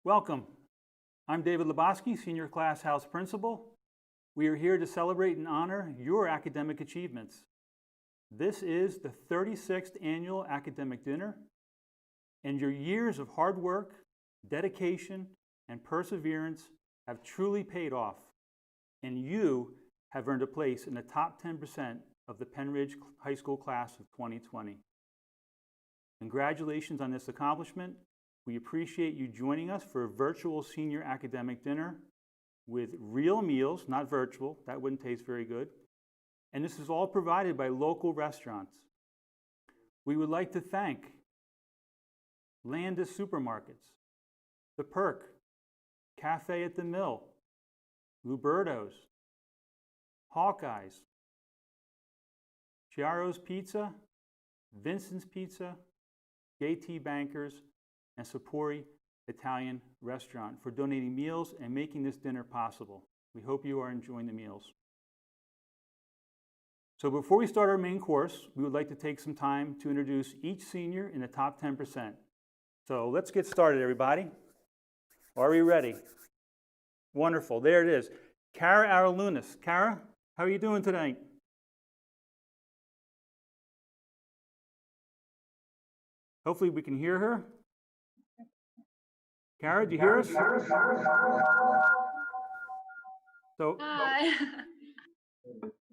Welcome. I'm David Laboski, Senior Class House Principal. We are here to celebrate and honor your academic achievements. This is the 36th Annual Academic Dinner, and your years of hard work, dedication, and perseverance have truly paid off, and you have earned a place in the top 10% of the Pennridge High School Class of 2020. Congratulations on this accomplishment. We appreciate you joining us for a virtual senior academic dinner with real meals, not virtual, that wouldn't taste very good. And this is all provided by local restaurants. We would like to thank Landis Supermarkets, The Perk, Cafe at the Mill, Luberto's, Hawkeye's, Chiaro's Pizza, Vincent's Pizza, JT Bankers, and Sapori Italian Restaurant for donating meals and making this dinner possible. We hope you are enjoying the meals. So before we start our main course, we would like to take some time to introduce each senior in the top 10%. So let's get started, everybody. Are we ready? Wonderful, there it is. Kara Aralunas. Kara, how are you doing tonight? Hopefully we can hear her. Kara, do you hear us? So, hi.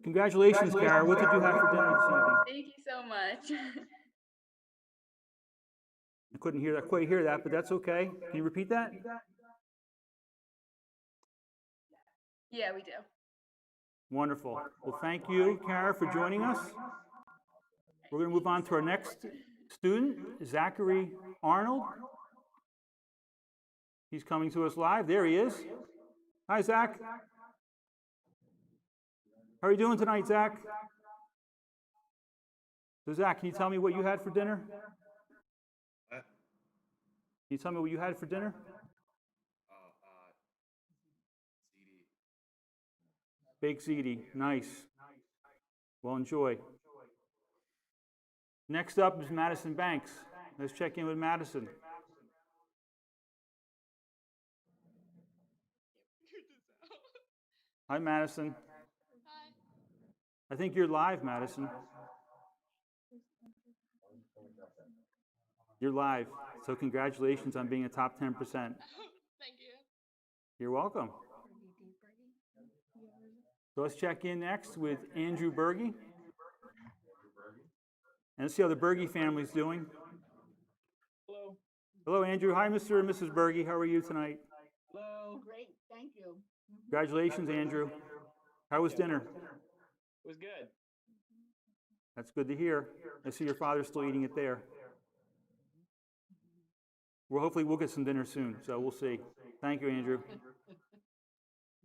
Congratulations, Kara. What did you have for dinner this evening? Thank you so much. I couldn't quite hear that, but that's okay. Can you repeat that? Yeah, we do. Wonderful. Well, thank you, Kara, for joining us. We're going to move on to our next student, Zachary Arnold. He's coming to us live. There he is. Hi, Zach. How are you doing tonight, Zach? So, Zach, can you tell me what you had for dinner? What? Can you tell me what you had for dinner? CD. Baked ziti. Nice. Well, enjoy. Next up is Madison Banks. Let's check in with Madison. Hi, Madison. Hi. I think you're live, Madison. You're live. So congratulations on being a top 10%. Thank you. You're welcome. So let's check in next with Andrew Berge. And let's see how the Berge family's doing. Hello. Hello, Andrew. Hi, Mr. and Mrs. Berge. How are you tonight? Hello. Great, thank you. Congratulations, Andrew. How was dinner? It was good. That's good to hear. I see your father's still eating it there. Well, hopefully we'll get some dinner soon, so we'll see. Thank you, Andrew.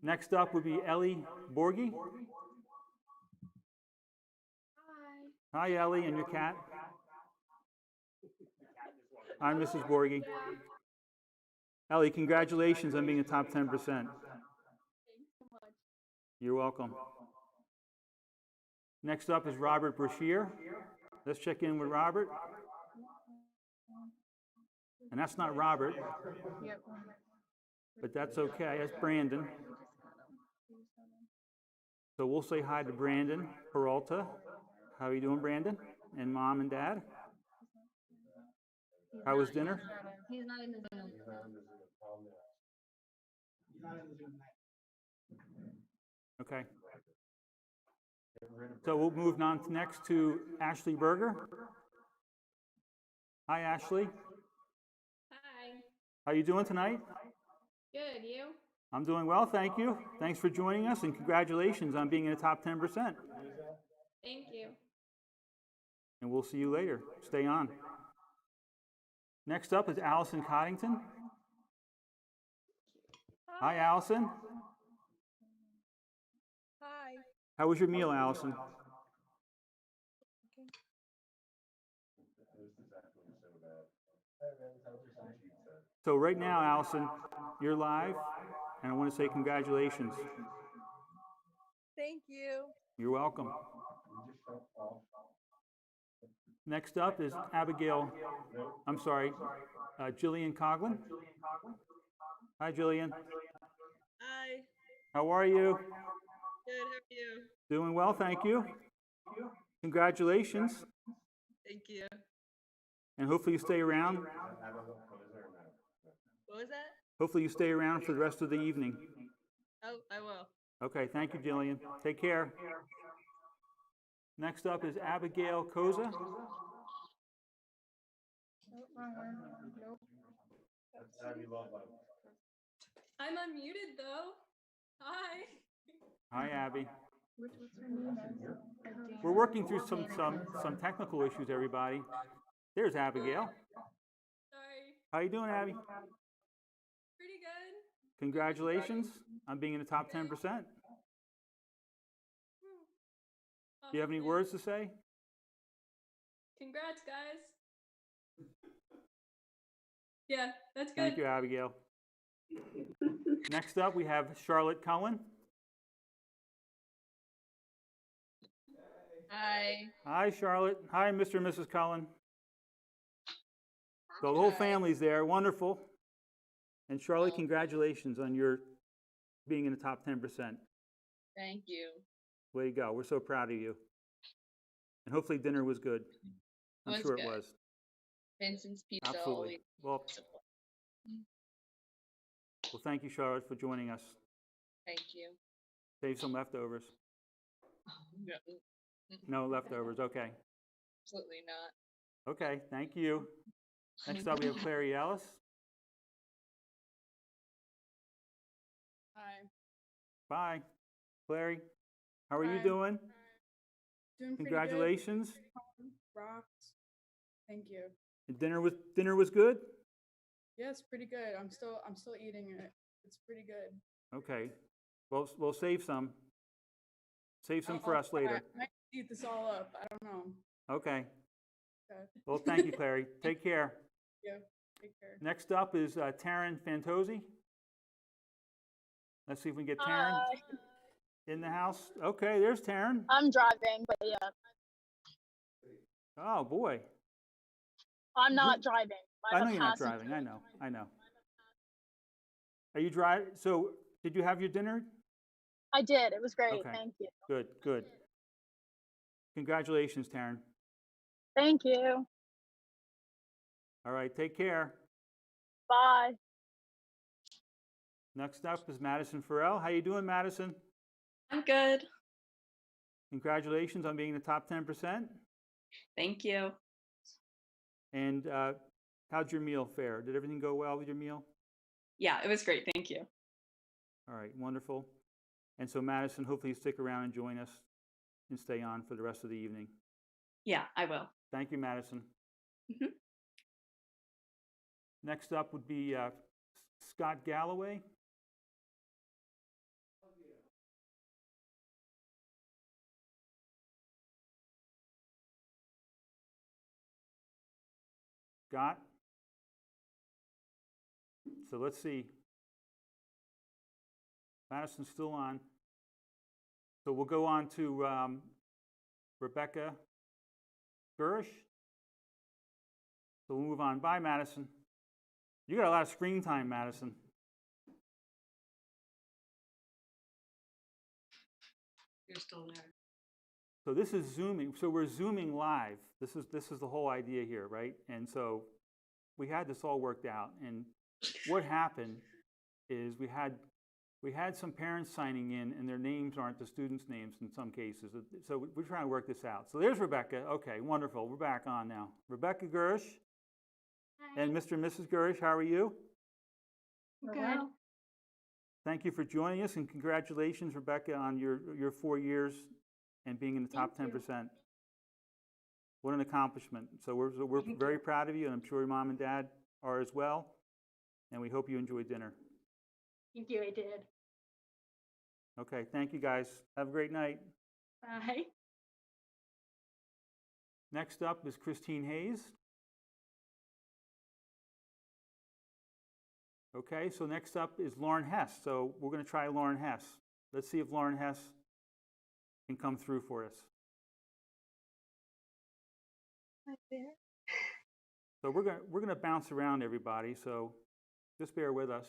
Next up would be Ellie Borgi. Hi. Hi, Ellie, and your cat. I'm Mrs. Borgi. Ellie, congratulations on being a top 10%. Thanks so much. You're welcome. Next up is Robert Brashear. Let's check in with Robert. And that's not Robert, Yep. but that's okay. That's Brandon. So we'll say hi to Brandon Peralta. How are you doing, Brandon? And Mom and Dad? How was dinner? He's not in the Zoom. Okay. So we'll move on next to Ashley Berger. Hi, Ashley. Hi. How you doing tonight? Good, you? I'm doing well, thank you. Thanks for joining us, and congratulations on being in the top 10%. Thank you. And we'll see you later. Stay on. Next up is Allison Coddington. Hi, Allison. Hi. How was your meal, Allison? So right now, Allison, you're live, and I want to say congratulations. Thank you. You're welcome. Next up is Jillian Coughlin. Hi, Jillian. Hi. How are you? Good. How are you? Doing well, thank you. Congratulations, Thank you. and hopefully you stay around. What was that? Hopefully you stay around for the rest of the evening. Oh, I will. Okay, thank you, Jillian. Take care. Next up is Abigail Koza. I'm unmuted though. Hi. Hi, Abby. We're working through some technical issues, everybody. There's Abigail. Sorry. How you doing, Abby? Pretty good. Congratulations on being in the top 10%. Do you have any Awesome. words to say? Congrats, guys. Yeah, that's good. Thank you, Abigail. Next up, we have Charlotte Cullen. Hi. Hi, Charlotte. Hi, Mr. and Mrs. Cullen. So the whole family's there. Wonderful. And Charlotte, congratulations on your being in the top 10%. Thank you. Way to go. We're so proud of you. And hopefully dinner was good. I'm Was sure good. it was. Vincent's Pizza. Absolutely. Well, thank you, Charlotte, for joining us. Thank you. Save some leftovers. No, No leftovers. Okay. absolutely not. Okay. Thank you. Next up, we have Clary Ellis. Hi. Bye. Clary, how are you Hi. doing? Doing pretty Congratulations. good. Rocks. Thank you. And dinner was good? Yes, pretty good. I'm still eating it. It's pretty good. Okay. Well, we'll save some. Save some for I'll us try. later. I might eat this all up. I don't know. Okay. Okay. Well, thank you, Clary. Take care. Yeah. Take care. Next up is Taryn Fantozzi. Let's see if we can get Taryn in the house. Okay, there's Taryn. I'm driving, but yeah, Oh, boy. I'm not driving. I I'm know a you're not passenger. driving. I know. Are you driving? So, did you have your dinner? I did. It was great. Okay. Thank you. Good. Congratulations, Taryn. Thank you. All right, take care. Bye. Next up is Madison Farrell. How you doing, Madison? I'm good. Congratulations on being in the top 10%. Thank you. And how'd your meal fare? Did everything go well with your meal? Yeah, it was great. Thank you. All right, wonderful. And so, Madison, hopefully you stick around and join us and stay on for the rest of the evening. Yeah, I will. Thank you, Madison. Mhm. Next up would be Scott Galloway. Scott? So let's see. Madison's still on. So we'll go on to Rebecca Gersh. So we'll move on. Bye, Madison. You got a lot of screen time, Madison. You're still there. So this is Zooming. So we're Zooming live. This is the whole idea here, right? And so we had this all worked out. And what happened is we had some parents signing in, and their names aren't the students' names in some cases. So we're trying to work this out. So there's Rebecca. Okay, wonderful. We're back on now. Rebecca Gersh and Mr. and Mrs. Gersh, how are you? Good. Thank you for joining us, and congratulations, Rebecca, on your 4 years and being in the top 10%. What an accomplishment. So we're very proud of you, and I'm sure your mom and dad are as well. And we hope you enjoy dinner. Thank you. I did. Okay, thank you guys. Have a great night. Bye. Next up is Christine Hayes. Okay, so next up is Lauren Hess. So we're going to try Lauren Hess. Let's see if Lauren Hess can come through for us. Right there. So we're going to bounce around, everybody. So just bear with us.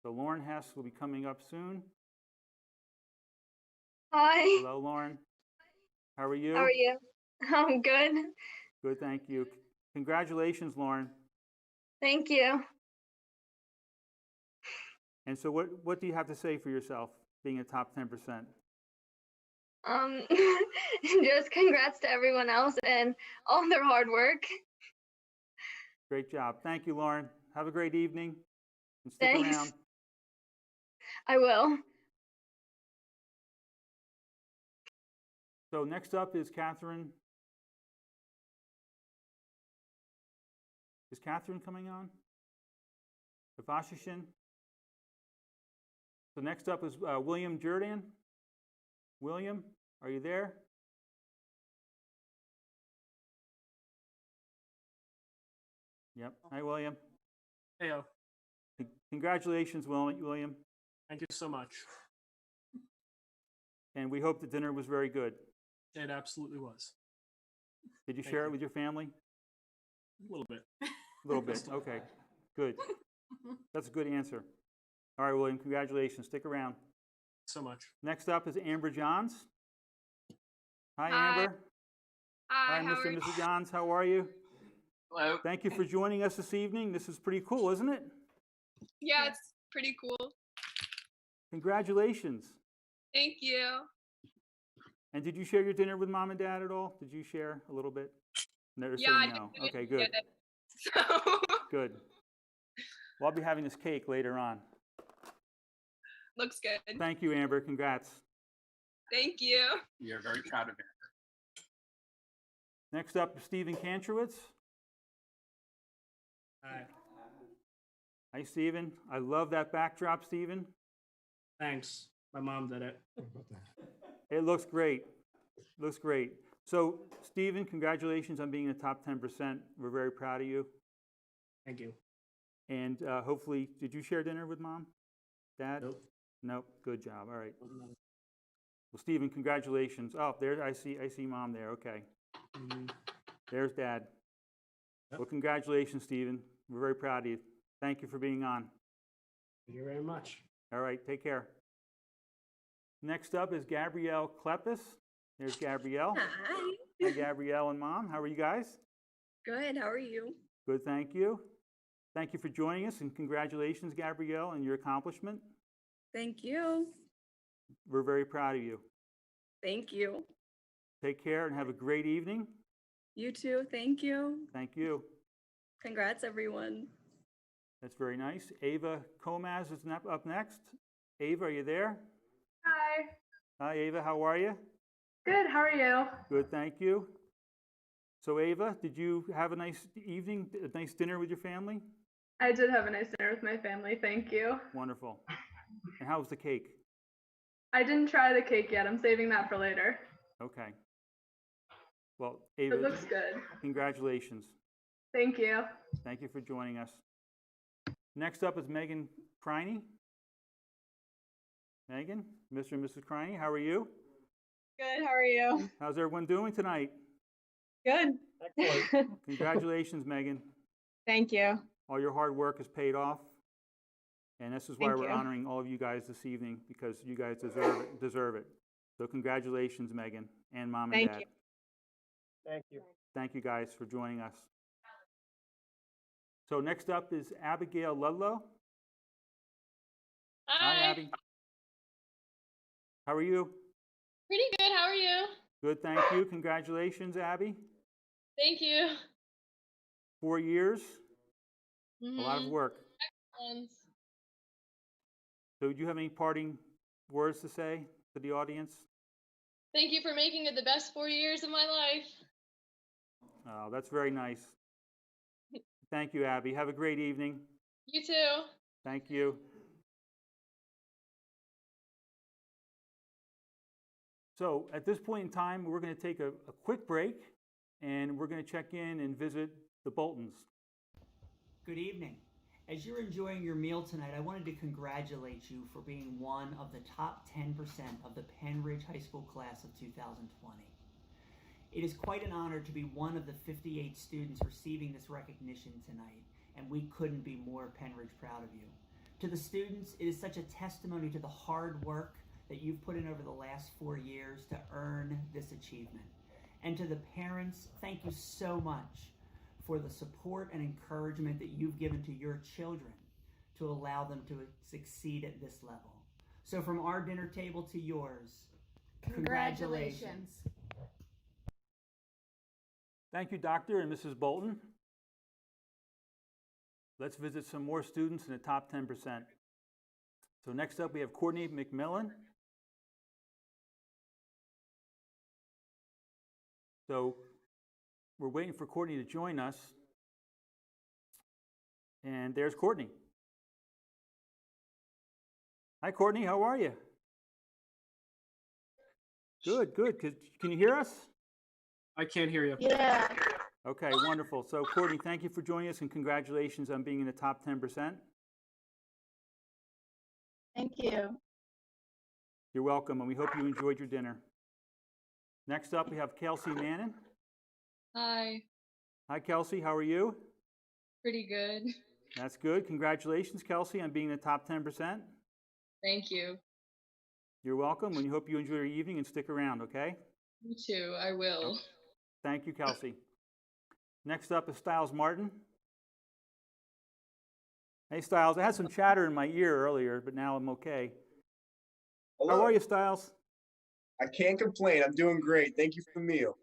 So Lauren Hess will be coming up soon. Hi, Hello, Lauren. How are you? how are you? I'm good. Good, thank you. Congratulations, Lauren. Thank you. And so what do you have to say for yourself, being a top 10%? Just congrats to everyone else and all their hard work. Great job. Thank you, Lauren. Have a great evening. And stick Thanks. around. I will. So next up is Catherine. Is Catherine coming on? Vashashin? So next up is William Jordan. William, are you there? Yep. Hi, William. Heyo. Congratulations, William. Thank you so much. And we hope the dinner was very good. It absolutely was. Did you Thank share you. it with your family? A little bit. A little bit. Okay. Good. That's a good answer. All right, William. Congratulations. Stick around. So much. Next up is Amber Johns. Hi, Hi. Amber. Hi, Hi, how Mr. are and you? Mrs. Johns. How are you? Hello. Thank you for joining us this evening. This is pretty cool, isn't it? Yeah, it's pretty cool. Congratulations. Thank you. And did you share your dinner with mom and dad at all? Did you share a little bit? No, they're Yeah, saying I no. didn't Okay, get good. it. So Good. Well, I'll be having this cake later on. looks good. Thank you, Amber. Congrats. Thank you. We are very proud of it. Next up is Stephen Kantrowitz. Hi. Hi, Stephen. I love that backdrop, Stephen. Thanks. My mom did it. It looks great. Looks great. So, Stephen, congratulations on being in the top 10%. We're very proud of you. Thank you. And hopefully, did you share dinner with mom? Dad? Nope. Nope. Good job. All right. Well, Stephen, congratulations. Oh, there I see mom there. Okay. Mhm. There's dad. Yep. Well, congratulations, Stephen. We're very proud of you. Thank you for being on. Thank you very much. All right, take care. Next up is Gabrielle Klepis. There's Gabrielle. Hi. Hi, Gabrielle and mom. How are you guys? Good. How are you? Good, thank you. Thank you for joining us, and congratulations, Gabrielle, on your accomplishment. Thank you. We're very proud of you. Thank you. Take care and have a great evening. You too. Thank you. Thank you. Congrats, everyone. That's very nice. Ava Comaz is up next. Ava, are you there? Hi. Hi, Ava. How are you? Good. How are you? Good, thank you. So, Ava, did you have a nice evening, a nice dinner with your family? I did have a nice dinner with my family. Thank you. Wonderful. And how was the cake? I didn't try the cake yet. I'm saving that for later. Okay. Well, Ava, It looks good. congratulations. Thank you. Thank you for joining us. Next up is Megan Criney. Megan, Mr. and Mrs. Criney, how are you? Good. How are you? How's everyone doing tonight? Good. Excellent. Congratulations, Megan. Thank you. All your hard work has paid off. And this is why Thank we're you. honoring all of you guys this evening, because you guys deserve it. So congratulations, Megan, and mom and Thank dad. you. Thank you. Thank you guys for joining us. So next up is Abigail Ludlow. Hi, Hi. Abby. How are you? Pretty good. How are you? Good, thank you. Congratulations, Abby. Thank you. 4 years, a lot of work. Excellent. So do you have any parting words to say to the audience? Thank you for making it the best 4 years of my life. Oh, that's very nice. Thank you, Abby. Have a great evening. You too. Thank you. So at this point in time, we're going to take a quick break, and we're going to check in and visit the Boltons. Good evening. As you're enjoying your meal tonight, I wanted to congratulate you for being one of the top 10% of the Pennridge High School class of 2020. It is quite an honor to be one of the 58 students receiving this recognition tonight, and we couldn't be more Pennridge proud of you. To the students, it is such a testimony to the hard work that you've put in over the last 4 years to earn this achievement. And to the parents, thank you so much for the support and encouragement that you've given to your children to allow them to succeed at this level. So from our dinner table to yours, congratulations. Thank you, Dr. and Mrs. Bolton. Let's visit some more students in the top 10%. So next up, we have Courtney McPhelin. So we're waiting for Courtney to join us. And there's Courtney. Hi, Courtney. How are you? Good, good. Can you hear us? I can't hear you. Yeah. Okay, wonderful. So, Courtney, thank you for joining us and congratulations on being in the top 10%. Thank you. You're welcome, and we hope you enjoyed your dinner. Next up, we have Kelsey Mannon. Hi. Hi, Kelsey. How are you? Pretty good. That's good. Congratulations, Kelsey, on being in the top 10%. Thank you. You're welcome, and we hope you enjoy your evening and stick around, okay? You too. I will. Thank you, Kelsey. Next up is Styles Martin. Hey, Styles. I had some chatter in my ear earlier, but now I'm okay. Hello. How are you, Styles? I can't complain. I'm doing great. Thank you for the meal.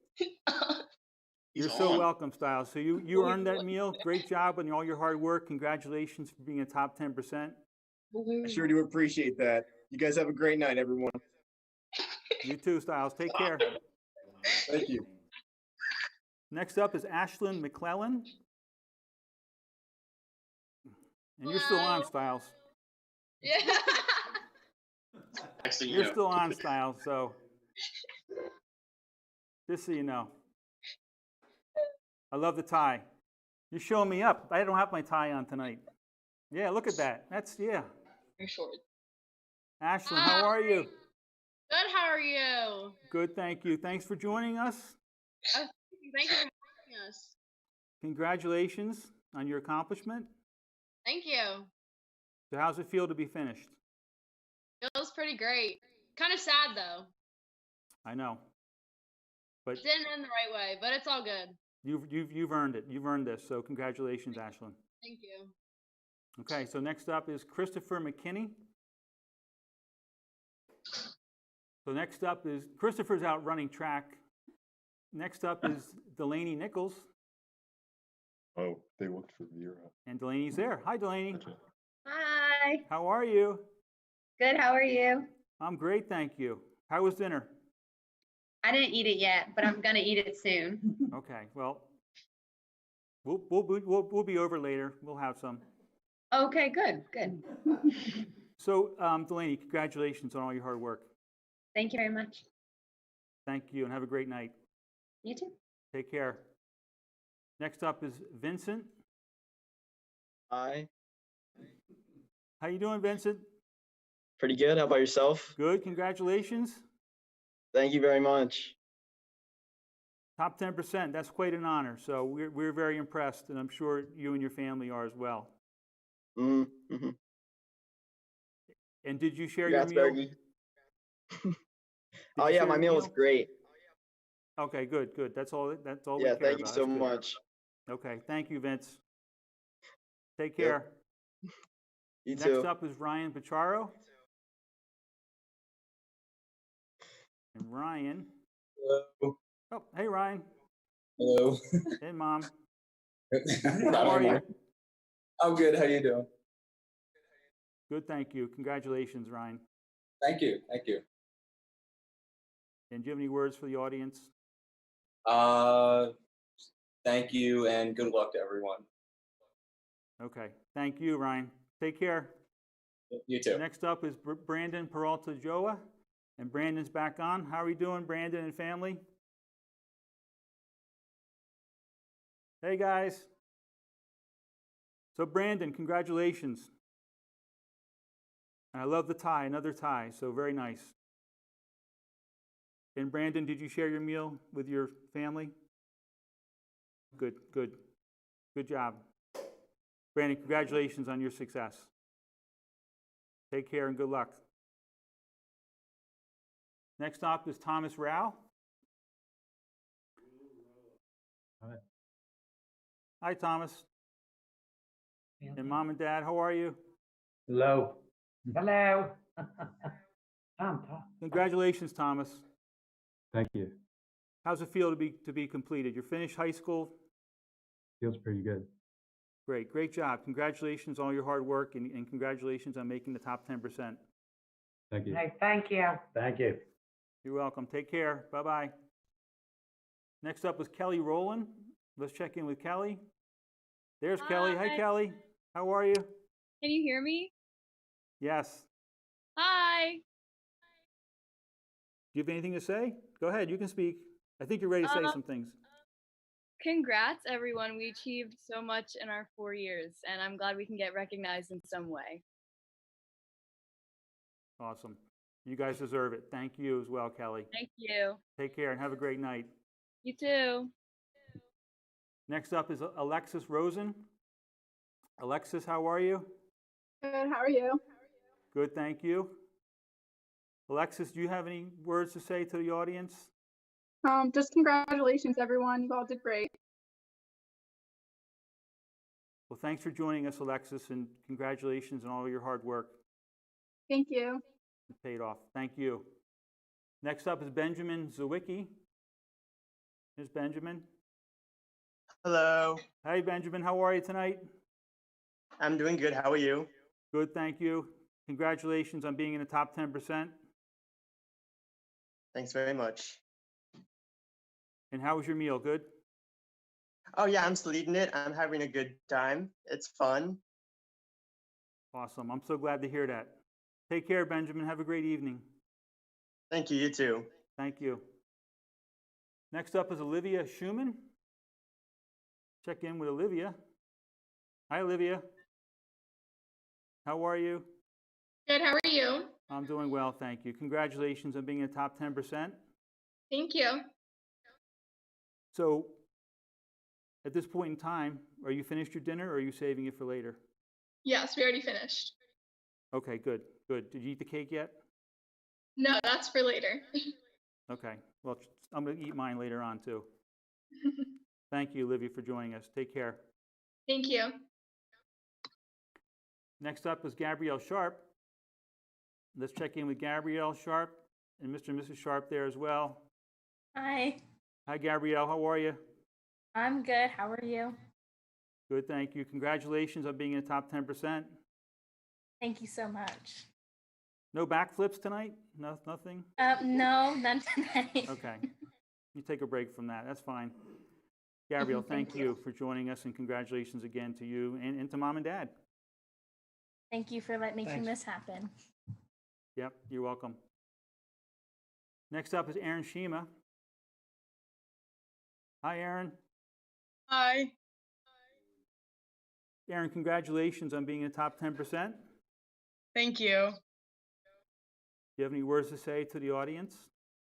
You're so welcome, Styles. So you earned that meal. Great job on all your hard work. Congratulations for being a top 10%. I sure do appreciate that. You guys have a great night, everyone. You too, Styles. Take care. Thank you. Next up is Ashlyn McPhelin. And you're still on, Styles. Yeah. You're still on, Styles, so just so you know. I love the tie. You're showing me up. I don't have my tie on tonight. Yeah, look at that. That's, yeah. You're short. Ashlyn, how are you? Good. How are you? Good, thank you. Thanks for joining us. Thank you for having us. Congratulations on your accomplishment. Thank you. So how's it feel to be finished? Feels pretty great. Kind of sad though. I know. But It didn't end the right way, but it's all good. you've earned it. You've earned this. So congratulations, Ashlyn. Thank you. Okay, so next up is Christopher McKinney. So next up is, Christopher's out running track. Next up is Delaney Nichols. Oh, they looked for Vera. And Delaney's there. Hi, Delaney. Hi. How are you? Good. How are you? I'm great, thank you. How was dinner? I didn't eat it yet, but I'm gonna eat it soon. Okay, well, we'll be over later. We'll have some. Okay. Good. Good. So, Delaney, congratulations on all your hard work. Thank you very much. Thank you, and have a great night. You too. Take care. Next up is Vincent. Hi. How you doing, Vincent? Pretty good. How about yourself? Good, congratulations. Thank you very much. Top 10%, that's quite an honor. So we're very impressed, and I'm sure you and your family are as well. Mm-hmm. And did you share Congrats, your meal? Bergie. Oh yeah, my meal was great. Okay, good, good. That's all. That's all. Yeah, we care thank you about. so That's good. much. Okay, thank you, Vince. Take care. You Next too. up is Ryan Pacharo. And Ryan. Hello. Oh, hey, Ryan. Hello. Hey, Mom. Not How are you? anymore. I'm good. How you doing? Good, thank you. Congratulations, Ryan. Thank you. Thank you. And do you have any words for the audience? Thank you and good luck to everyone. Okay, thank you, Ryan. Take care. You too. Next up is Brandon Peralta Joa, and Brandon's back on. How are you doing, Brandon and family? Hey, guys. So, Brandon, congratulations. I love the tie, another tie, so very nice. And Brandon, did you share your meal with your family? Good, good. Good job. Brandon, congratulations on your success. Take care and good luck. Next up is Thomas Rao. Hi. Hi, Thomas. And Mom and Dad, how are you? Hello. Hello. Congratulations, Thomas. Thank you. How's it feel to be completed? You're finished high school? Feels pretty good. Great, great job. Congratulations on all your hard work and congratulations on making the top 10%. Thank you. Hey, thank you. Thank you. You're welcome. Take care. Bye-bye. Next up was Kelly Rowland. Let's check in with Kelly. There's Kelly. Hi, Kelly. How are you? Can you hear me? Yes. Hi. Do you have anything to say? Go ahead. You can speak. I think you're ready to say some things. Congrats, everyone. We achieved so much in our 4 years, and I'm glad we can get recognized in some way. Awesome. You guys deserve it. Thank you as well, Kelly. Thank you. Take care and have a great night. You too. Next up is Alexis Rosen. Alexis, how are you? Good. How are you? Good, thank you. Alexis, do you have any words to say to the audience? Just congratulations, everyone. You all did great. Well, thanks for joining us, Alexis, and congratulations on all your hard work. Thank you. It paid off. Thank you. Next up is Benjamin Zawicki. Here's Benjamin. Hello. Hi, Benjamin. How are you tonight? I'm doing good. How are you? Good, thank you. Congratulations on being in the top 10%. Thanks very much. And how was your meal? Good? Oh, yeah, I'm still eating it. I'm having a good time. It's fun. Awesome. I'm so glad to hear that. Take care, Benjamin. Have a great evening. Thank you. You too. Thank you. Next up is Olivia Schumann. Check in with Olivia. Hi, Olivia. How are you? Good. How are you? I'm doing well, thank you. Congratulations on being in the top 10%. Thank you. So, at this point in time, are you finished your dinner or are you saving it for later? Yes, we already finished. Okay, good, good. Did you eat the cake yet? No, that's for later. Okay, well, I'm going to eat mine later on too. Thank you, Olivia, for joining us. Take care. Thank you. Next up is Gabrielle Sharp. Let's check in with Gabrielle Sharp and Mr. and Mrs. Sharp there as well. Hi. Hi, Gabrielle. How are you? I'm good. How are you? Good, thank you. Congratulations on being in the top 10%. Thank you so much. No backflips tonight? No, nothing? No, none tonight. Okay. You take a break from that. That's fine. Gabrielle, thank you for joining us, and congratulations again to you and to Mom and Dad. Thank you for making this happen. Yep, you're welcome. Next up is Aaron Shima. Hi, Aaron. Hi. Aaron, congratulations on being in the top 10%. Thank you. Do you have any words to say to the audience,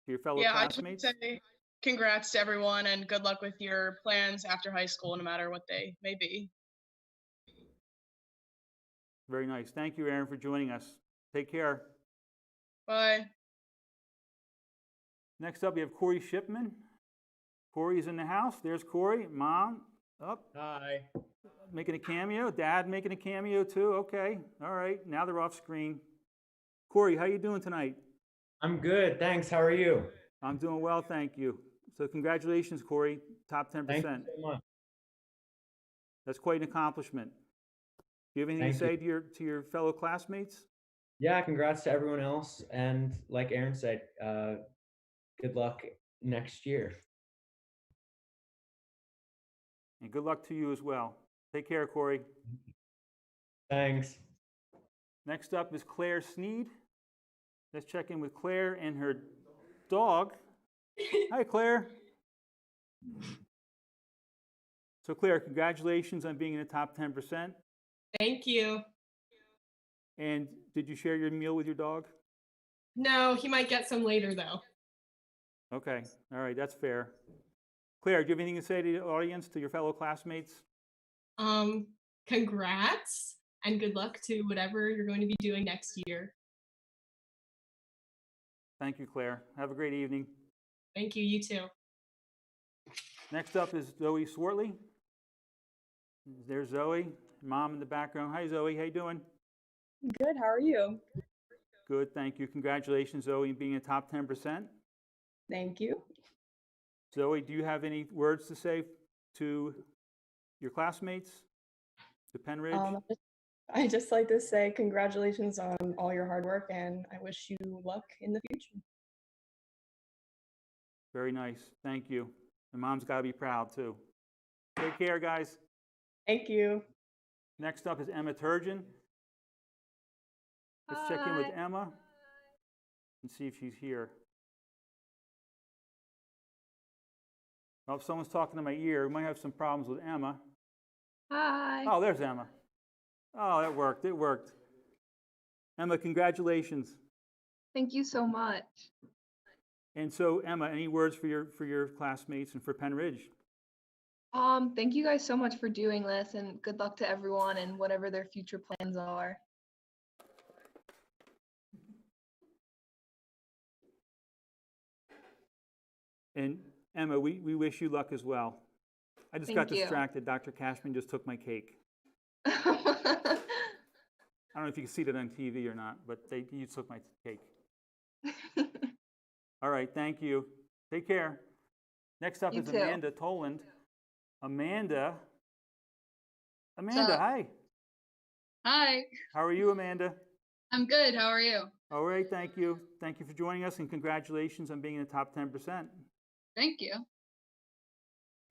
to your fellow Yeah, I just classmates? say congrats to everyone and good luck with your plans after high school, no matter what they may be. Very nice. Thank you, Aaron, for joining us. Take care. Bye. Next up, we have Corey Shipman. Corey's in the house. There's Corey. Mom, up. Hi. Making a cameo. Dad making a cameo too. Okay. All right. Now they're off screen. Corey, how you doing tonight? I'm good. Thanks. How are you? I'm doing well, thank you. So congratulations, Corey. Top 10%. Thank you so much. That's quite an accomplishment. Do you have anything to say to your fellow classmates? Yeah, congrats to everyone else. And like Aaron said, good luck next year. And good luck to you as well. Take care, Corey. Thanks. Next up is Claire Sneed. Let's check in with Claire and her dog. Hi, Claire. So, Claire, congratulations on being in the top 10%. Thank you. And did you share your meal with your dog? No, he might get some later though. Okay. All right. That's fair. Claire, do you have anything to say to the audience, to your fellow classmates? Congrats. and good luck to whatever you're going to be doing next year. Thank you, Claire. Have a great evening. Thank you. You too. Next up is Zoe Swartley. There's Zoe, mom in the background. Hi, Zoe. How you doing? Good. How are you? Good, thank you. Congratulations, Zoe, on being a top 10%. Thank you. Zoe, do you have any words to say to your classmates, to Pennridge? I just like to say congratulations on all your hard work, and I wish you luck in the future. Very nice. Thank you. And mom's got to be proud, too. Take care, guys. Thank you. Next up is Emma Turgeon. Let's check in with Emma and see if she's here. Well, if someone's talking to my ear, we might have some problems with Emma. Hi. Oh, there's Emma. Oh, that worked. It worked. Emma, congratulations. Thank you so much. And so, Emma, any words for your classmates and for Pennridge? Thank you guys so much for doing this, and good luck to everyone and whatever their future plans are. And Emma, we wish you luck as well. I just got distracted. Dr. Cashman just took my cake. I don't know if you can see that on TV or not, but you took my cake. All right, thank you. Take care. Next up is Amanda Toland. Amanda, hi. Hi. How are you, Amanda? I'm good. How are you? All right, thank you. Thank you for joining us, and congratulations on being in the top 10%. Thank you.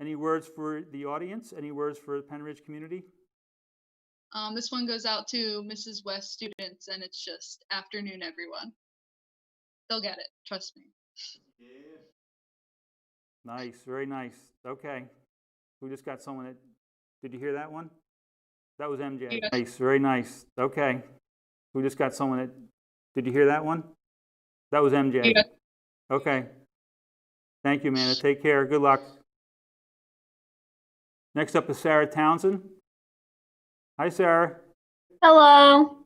Any words for the audience? Any words for the Pennridge community? This one goes out to Mrs. West students, and it's just afternoon, everyone. They'll get it. Trust me. Nice. Very nice. Okay. We just got someone that, did you hear that one? That was MJ. Yeah. Nice. Very nice. Okay. We just got someone that, did you hear that one? That was MJ. Yeah. Okay. Thank you, Amanda. Take care. Good luck. Next up is Sarah Townsend. Hi, Sarah. Hello.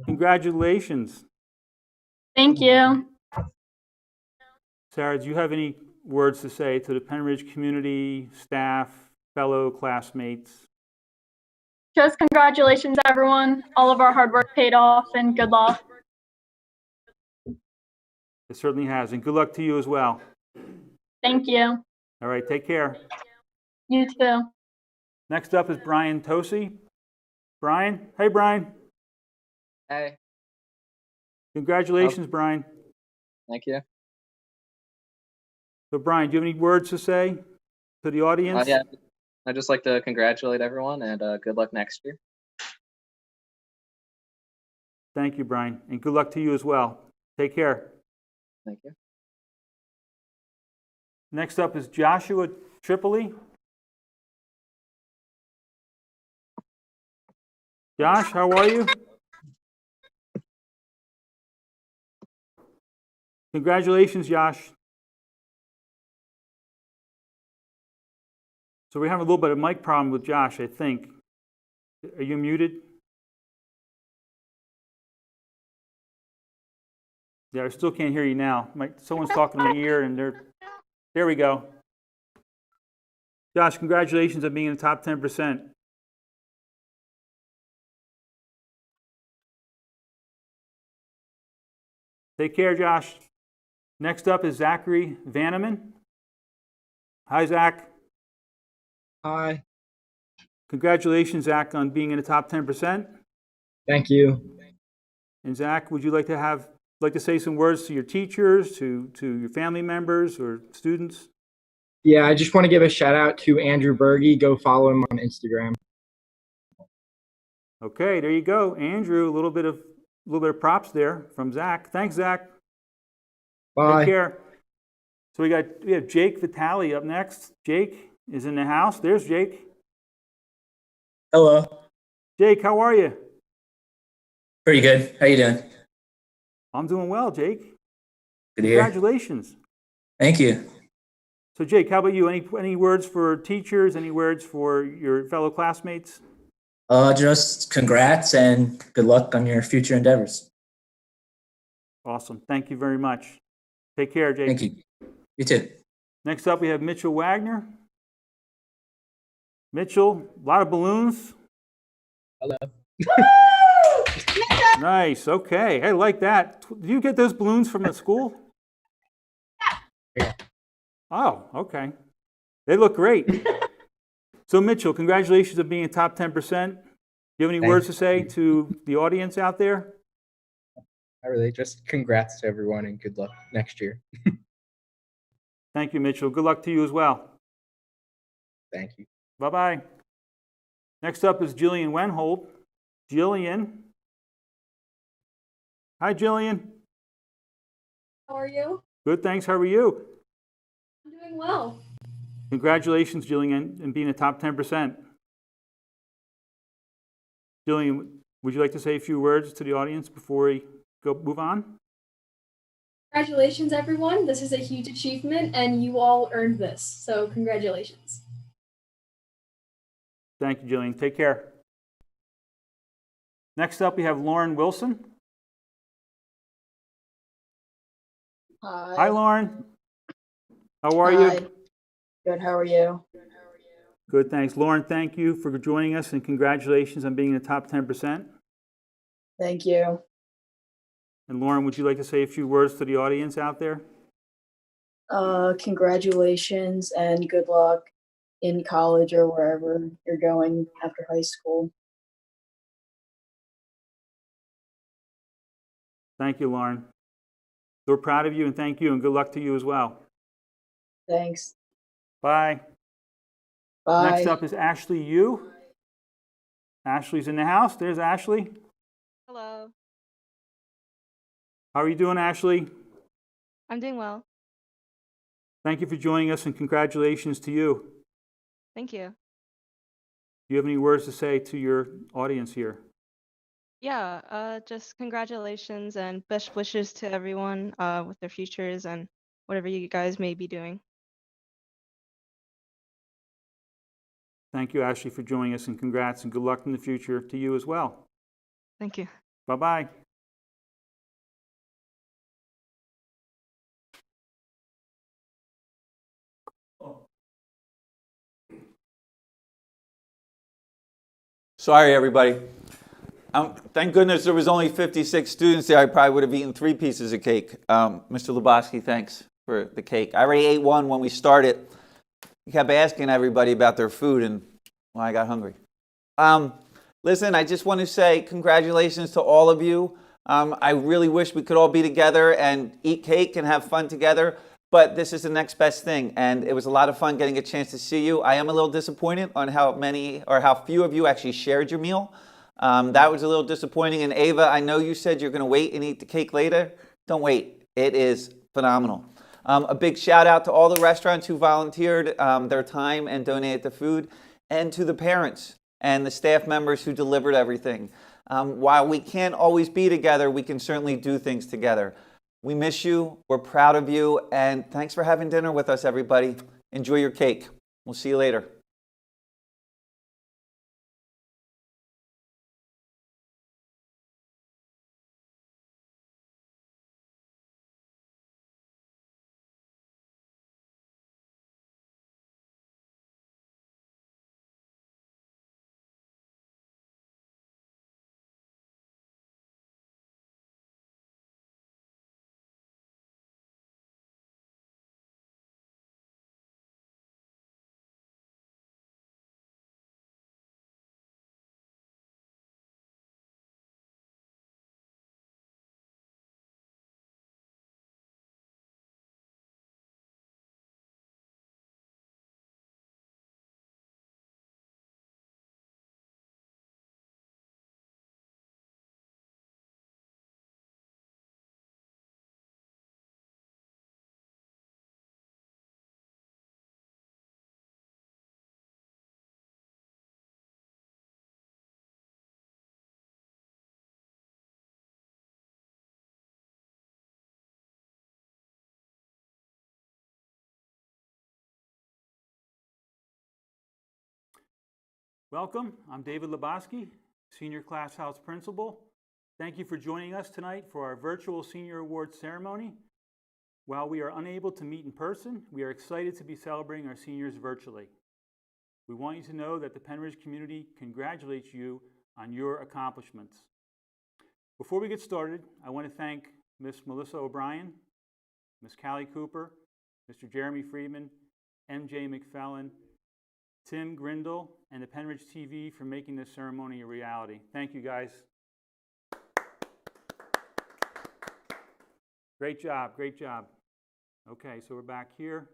Congratulations. Thank you. Sarah, do you have any words to say to the Pennridge community, staff, fellow classmates? Just congratulations, everyone. All of our hard work paid off, and good luck. It certainly has, and good luck to you as well. Thank you. All right, take care. You too. Next up is Brian Tosi. Brian, hey, Brian. Hey. Congratulations, Brian. Thank you. So, Brian, do you have any words to say to the audience? Yeah, I'd just like to congratulate everyone and good luck next year. Thank you, Brian, and good luck to you as well. Take care. Thank you. Next up is Joshua Tripoli. Josh, how are you? Congratulations, Josh. So we have a little bit of mic problem with Josh, I think. Are you muted? Yeah, I still can't hear you now. Someone's talking in my ear, and there we go. Josh, congratulations on being in the top 10%. Take care, Josh. Next up is Zachary Vanneman. Hi, Zach. Hi. Congratulations, Zach, on being in the top 10%. Thank you. And Zach, would you like to say some words to your teachers, to your family members or students? Yeah, I just want to give a shout out to Andrew Berge. Go follow him on Instagram. Okay, there you go, Andrew. A little bit of props there from Zach. Thanks, Zach. Bye. Take care. So we have Jake Vitale up next. Jake is in the house. There's Jake. Hello. Jake, how are you? Pretty good. How you doing? I'm doing well, Jake. Good to hear. Congratulations. Thank you. So Jake, how about you? Any words for teachers? Any words for your fellow classmates? Just congrats and good luck on your future endeavors. Awesome. Thank you very much. Take care, Jake. Thank you. You too. Next up, we have Mitchell Wagner. Mitchell, a lot of balloons. Hello. Nice. Okay. I like that. Did you get those balloons from the school? Yeah. Oh, okay. They look great. So, Mitchell, congratulations on being a top 10%. Do you have any words to say to the audience out there? Not really. Just congrats to everyone and good luck next year. Thank you, Mitchell. Good luck to you as well. Thank you. Bye-bye. Next up is Jillian Wenhold. Jillian. Hi, Jillian. How are you? Good, thanks. How are you? I'm doing well. Congratulations, Jillian, on being a top 10%. Jillian, would you like to say a few words to the audience before we move on? Congratulations, everyone. This is a huge achievement, and you all earned this. So congratulations. Thank you, Jillian. Take care. Next up, we have Lauren Wilson. Hi, Lauren. How are you? Good. How are you? Good, thanks. Lauren, thank you for joining us, and congratulations on being in the top 10%. Thank you. And Lauren, would you like to say a few words to the audience out there? Congratulations and good luck in college or wherever you're going after high school. Thank you, Lauren. We're proud of you, and thank you, and good luck to you as well. Thanks. Bye. Bye. Next up is Ashley Yu. Ashley's in the house. There's Ashley. Hello. How are you doing, Ashley? I'm doing well. Thank you for joining us, and congratulations to you. Thank you. Do you have any words to say to your audience here? Yeah, just congratulations and best wishes to everyone with their futures and whatever you guys may be doing. Thank you, Ashley, for joining us, and congrats and good luck in the future to you as well. Thank you. Bye-bye. Sorry, everybody. Thank goodness there was only 56 students there. I probably would have eaten 3 pieces of cake. Mr. Laboski, thanks for the cake. I already ate one when we started. He kept asking everybody about their food, and well, I got hungry. Listen, I just want to say congratulations to all of you. I really wish we could all be together and eat cake and have fun together, but this is the next best thing, and it was a lot of fun getting a chance to see you. I am a little disappointed on how many or how few of you actually shared your meal. That was a little disappointing. And Ava, I know you said you're going to wait and eat the cake later. Don't wait. It is phenomenal. A big shout out to all the restaurants who volunteered their time and donated the food, and to the parents and the staff members who delivered everything. While we can't always be together, we can certainly do things together. We miss you. We're proud of you. And thanks for having dinner with us, everybody. Enjoy your cake. We'll see you later. Welcome. I'm David Laboski, Senior Class House Principal. Thank you for joining us tonight for our virtual Senior Awards ceremony. While we are unable to meet in person, we are excited to be celebrating our seniors virtually. We want you to know that the Pennridge community congratulates you on your accomplishments. Before we get started, I want to thank Ms. Melissa O'Brien, Ms. Kallie Cooper, Mr. Jeremy Friedman, MJ McPhelin, Tim Grindle, and the Pennridge TV for making this ceremony a reality. Thank you, guys. Great job, great job. Okay, so we're back here.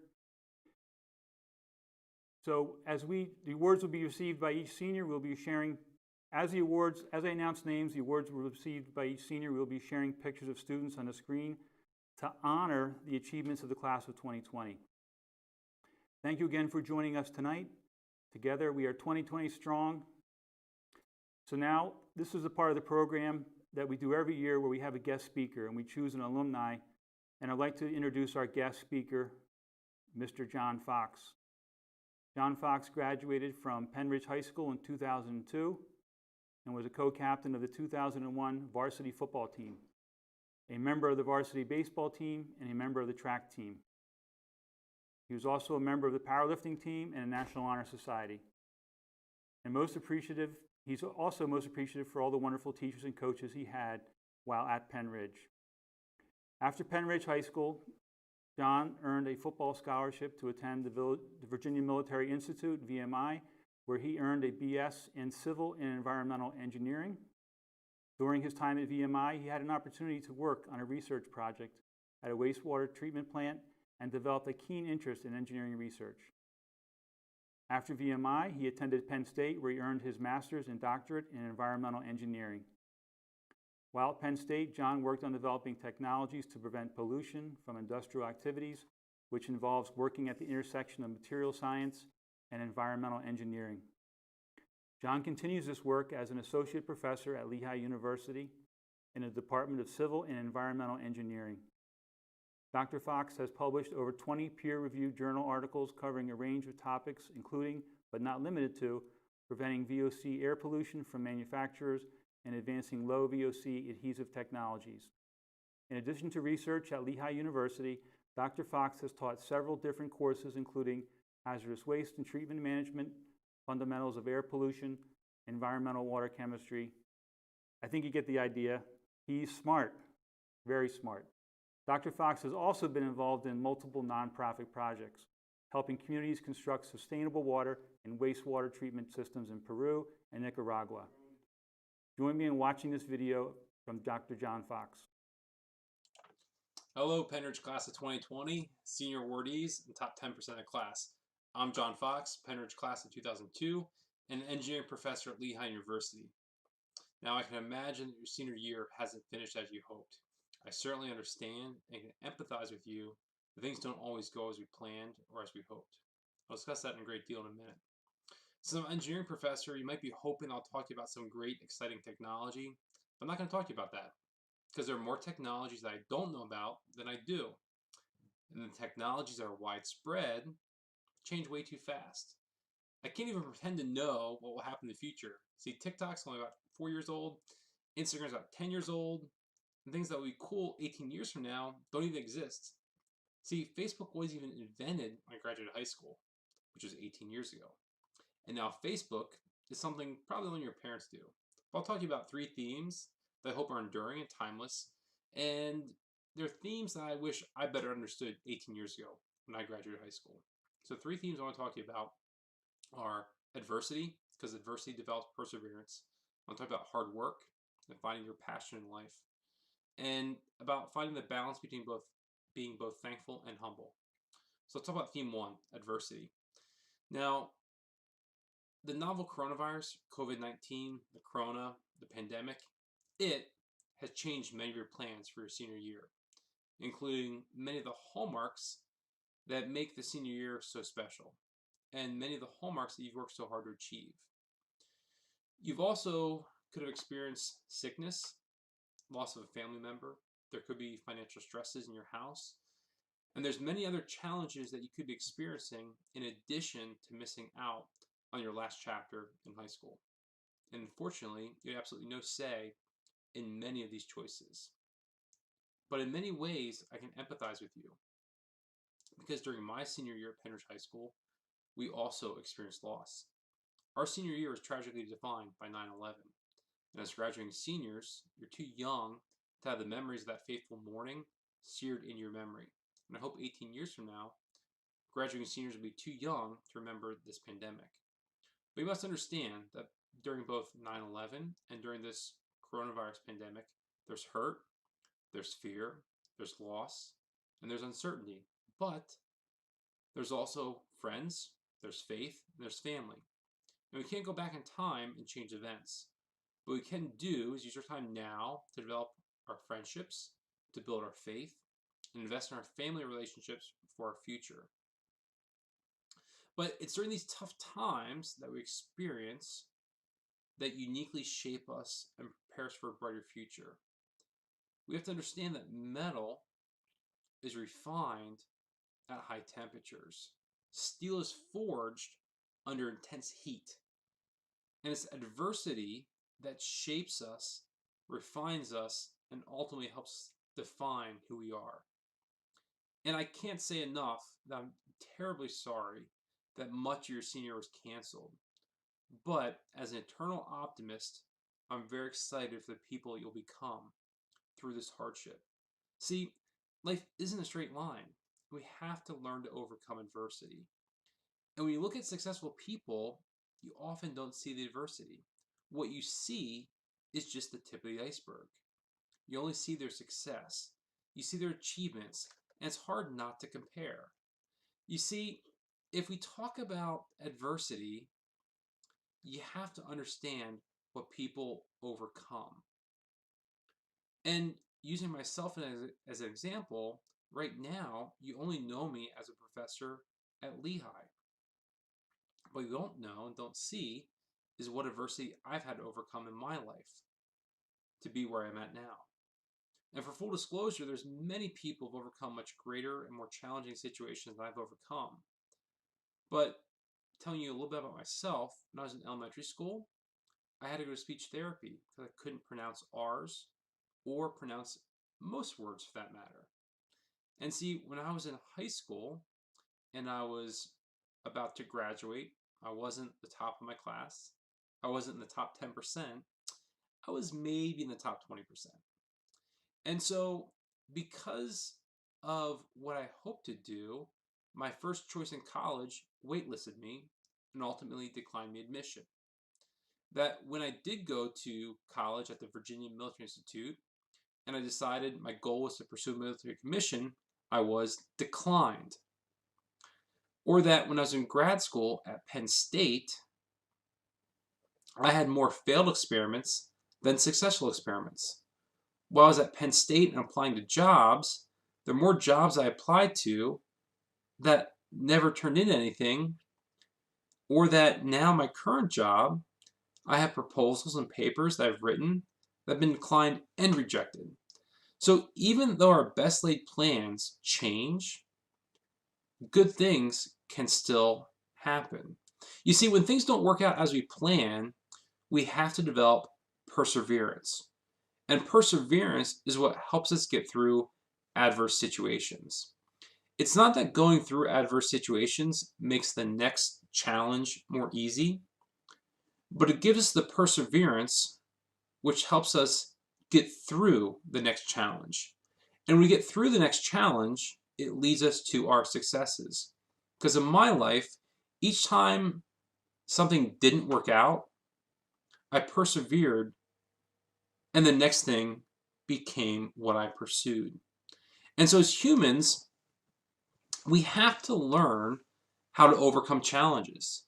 So the awards will be received by each senior. We'll be sharing, as I announce names, the awards were received by each senior. We'll be sharing pictures of students on the screen to honor the achievements of the class of 2020. Thank you again for joining us tonight. Together, we are 2020 strong. So now, this is a part of the program that we do every year where we have a guest speaker and we choose an alumni. And I'd like to introduce our guest speaker, Mr. John Fox. John Fox graduated from Pennridge High School in 2002 and was a co-captain of the 2001 varsity football team, a member of the varsity baseball team, and a member of the track team. He was also a member of the powerlifting team and a National Honor Society. And he's also most appreciative for all the wonderful teachers and coaches he had while at Pennridge. After Pennridge High School, John earned a football scholarship to attend the Virginia Military Institute, VMI, where he earned a BS in Civil and Environmental Engineering. During his time at VMI, he had an opportunity to work on a research project at a wastewater treatment plant and developed a keen interest in engineering research. After VMI, he attended Penn State, where he earned his master's and doctorate in environmental engineering. While at Penn State, John worked on developing technologies to prevent pollution from industrial activities, which involves working at the intersection of material science and environmental engineering. John continues this work as an associate professor at Lehigh University in the Department of Civil and Environmental Engineering. Dr. Fox has published over 20 peer-reviewed journal articles covering a range of topics, including, but not limited to, preventing VOC air pollution from manufacturers and advancing low VOC adhesive technologies. In addition to research at Lehigh University, Dr. Fox has taught several different courses, including hazardous waste and treatment management, fundamentals of air pollution, environmental water chemistry. I think you get the idea. He's smart, very smart. Dr. Fox has also been involved in multiple nonprofit projects, helping communities construct sustainable water and wastewater treatment systems in Peru and Nicaragua. Join me in watching this video from Dr. John Fox. Hello, Pennridge Class of 2020, senior awardees, and top 10% of class. I'm John Fox, Pennridge Class of 2002, and an engineering professor at Lehigh University. Now, I can imagine that your senior year hasn't finished as you hoped. I certainly understand and can empathize with you that things don't always go as we planned or as we hoped. I'll discuss that in a great deal in a minute. Since I'm an engineering professor, you might be hoping I'll talk to you about some great, exciting technology, but I'm not going to talk to you about that because there are more technologies that I don't know about than I do. And the technologies that are widespread change way too fast. I can't even pretend to know what will happen in the future. See, TikTok's only about 4 years old, Instagram's about 10 years old, and things that will be cool 18 years from now don't even exist. See, Facebook wasn't even invented when I graduated high school, which was 18 years ago. And now Facebook is something probably only your parents do. But I'll talk to you about 3 themes that I hope are enduring and timeless. And they're themes that I wish I better understood 18 years ago when I graduated high school. So 3 themes I want to talk to you about are adversity, because adversity develops perseverance. I want to talk about hard work and finding your passion in life. And about finding the balance between being both thankful and humble. So let's talk about theme 1, adversity. Now, the novel coronavirus, COVID-19, the corona, the pandemic, it has changed many of your plans for your senior year, including many of the hallmarks that make the senior year so special, and many of the hallmarks that you've worked so hard to achieve. You've also could have experienced sickness, loss of a family member. There could be financial stresses in your house. And there's many other challenges that you could be experiencing in addition to missing out on your last chapter in high school. And unfortunately, you had absolutely no say in many of these choices. But in many ways, I can empathize with you. Because during my senior year at Pennridge High School, we also experienced loss. Our senior year was tragically defined by 9/11. And as graduating seniors, you're too young to have the memories of that fateful morning seared in your memory. And I hope 18 years from now, graduating seniors will be too young to remember this pandemic. But you must understand that during both 9/11 and during this coronavirus pandemic, there's hurt, there's fear, there's loss, and there's uncertainty. But there's also friends, there's faith, and there's family. And we can't go back in time and change events. What we can do is use our time now to develop our friendships, to build our faith, and invest in our family relationships for our future. But it's during these tough times that we experience that uniquely shape us and prepare us for a brighter future. We have to understand that metal is refined at high temperatures. Steel is forged under intense heat. And it's adversity that shapes us, refines us, and ultimately helps define who we are. And I can't say enough that I'm terribly sorry that much of your senior year was canceled. But as an eternal optimist, I'm very excited for the people you'll become through this hardship. See, life isn't a straight line. We have to learn to overcome adversity. And when you look at successful people, you often don't see the adversity. What you see is just the tip of the iceberg. You only see their success. You see their achievements, and it's hard not to compare. You see, if we talk about adversity, you have to understand what people overcome. And using myself as an example, right now, you only know me as a professor at Lehigh. What you don't know and don't see is what adversity I've had to overcome in my life to be where I'm at now. And for full disclosure, there's many people who've overcome much greater and more challenging situations than I've overcome. But telling you a little bit about myself, when I was in elementary school, I had to go to speech therapy because I couldn't pronounce R's or pronounce most words for that matter. And see, when I was in high school and I was about to graduate, I wasn't the top of my class. I wasn't in the top 10%. I was maybe in the top 20%. And so because of what I hoped to do, my first choice in college waitlisted me and ultimately declined me admission. That when I did go to college at the Virginia Military Institute and I decided my goal was to pursue a military commission, I was declined. Or that when I was in grad school at Penn State, I had more failed experiments than successful experiments. While I was at Penn State and applying to jobs, there were more jobs I applied to that never turned into anything, or that now my current job, I have proposals and papers that I've written that have been declined and rejected. So even though our best laid plans change, good things can still happen. You see, when things don't work out as we plan, we have to develop perseverance. And perseverance is what helps us get through adverse situations. It's not that going through adverse situations makes the next challenge more easy, but it gives us the perseverance which helps us get through the next challenge. And when we get through the next challenge, it leads us to our successes. Because in my life, each time something didn't work out, I persevered, and the next thing became what I pursued. And so as humans, we have to learn how to overcome challenges.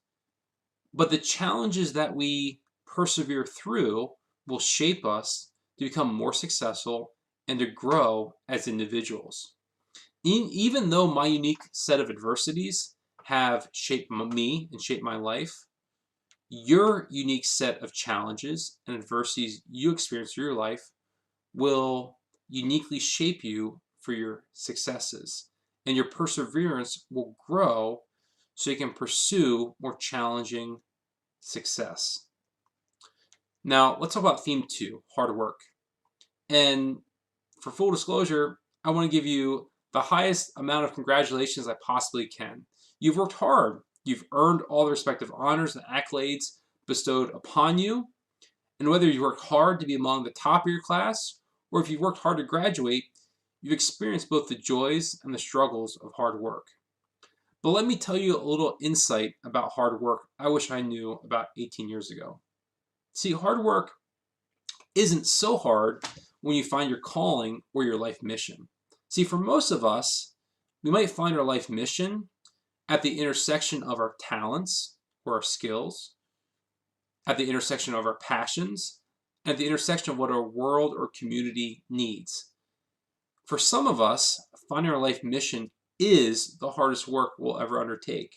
But the challenges that we persevere through will shape us to become more successful and to grow as individuals. Even though my unique set of adversities have shaped me and shaped my life, your unique set of challenges and adversities you experience through your life will uniquely shape you for your successes. And your perseverance will grow so you can pursue more challenging success. Now, let's talk about theme 2, hard work. And for full disclosure, I want to give you the highest amount of congratulations I possibly can. You've worked hard. You've earned all the respective honors and accolades bestowed upon you. And whether you worked hard to be among the top of your class, or if you've worked hard to graduate, you've experienced both the joys and the struggles of hard work. But let me tell you a little insight about hard work I wish I knew about 18 years ago. See, hard work isn't so hard when you find your calling or your life mission. See, for most of us, we might find our life mission at the intersection of our talents or our skills, at the intersection of our passions, at the intersection of what our world or community needs. For some of us, finding our life mission is the hardest work we'll ever undertake.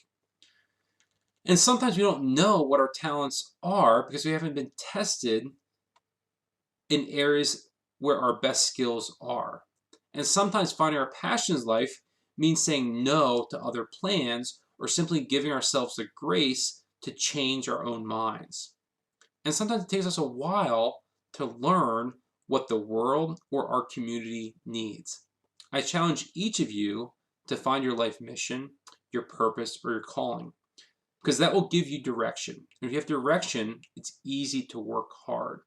And sometimes we don't know what our talents are because we haven't been tested in areas where our best skills are. And sometimes finding our passions in life means saying no to other plans or simply giving ourselves the grace to change our own minds. And sometimes it takes us a while to learn what the world or our community needs. I challenge each of you to find your life mission, your purpose, or your calling, because that will give you direction. And if you have direction, it's easy to work hard.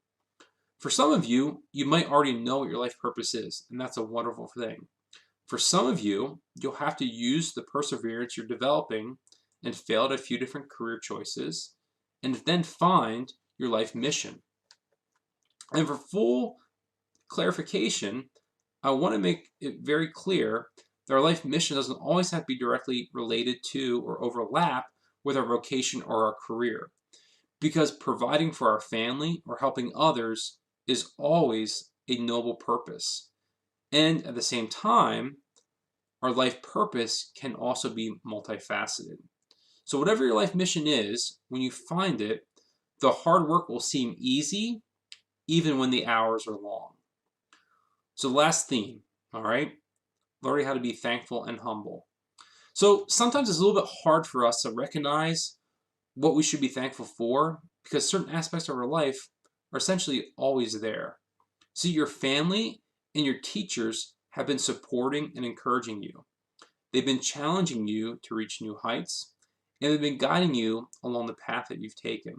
For some of you, you might already know what your life purpose is, and that's a wonderful thing. For some of you, you'll have to use the perseverance you're developing and fail at a few different career choices, and then find your life mission. And for full clarification, I want to make it very clear that our life mission doesn't always have to be directly related to or overlap with our vocation or our career, because providing for our family or helping others is always a noble purpose. And at the same time, our life purpose can also be multifaceted. So whatever your life mission is, when you find it, the hard work will seem easy even when the hours are long. So last theme, all right? Learning how to be thankful and humble. So sometimes it's a little bit hard for us to recognize what we should be thankful for because certain aspects of our life are essentially always there. See, your family and your teachers have been supporting and encouraging you. They've been challenging you to reach new heights, and they've been guiding you along the path that you've taken.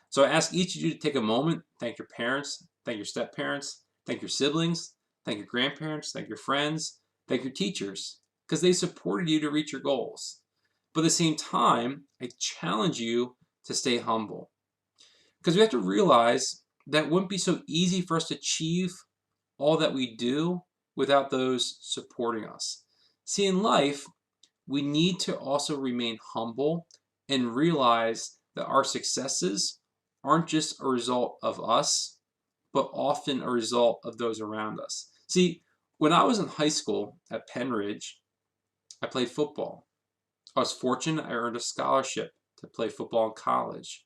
So I ask each of you to take a moment, thank your parents, thank your step-parents, thank your siblings, thank your grandparents, thank your friends, thank your teachers, because they supported you to reach your goals. But at the same time, I challenge you to stay humble, because we have to realize that it wouldn't be so easy for us to achieve all that we do without those supporting us. See, in life, we need to also remain humble and realize that our successes aren't just a result of us, but often a result of those around us. See, when I was in high school at Pennridge, I played football. I was fortunate I earned a scholarship to play football in college.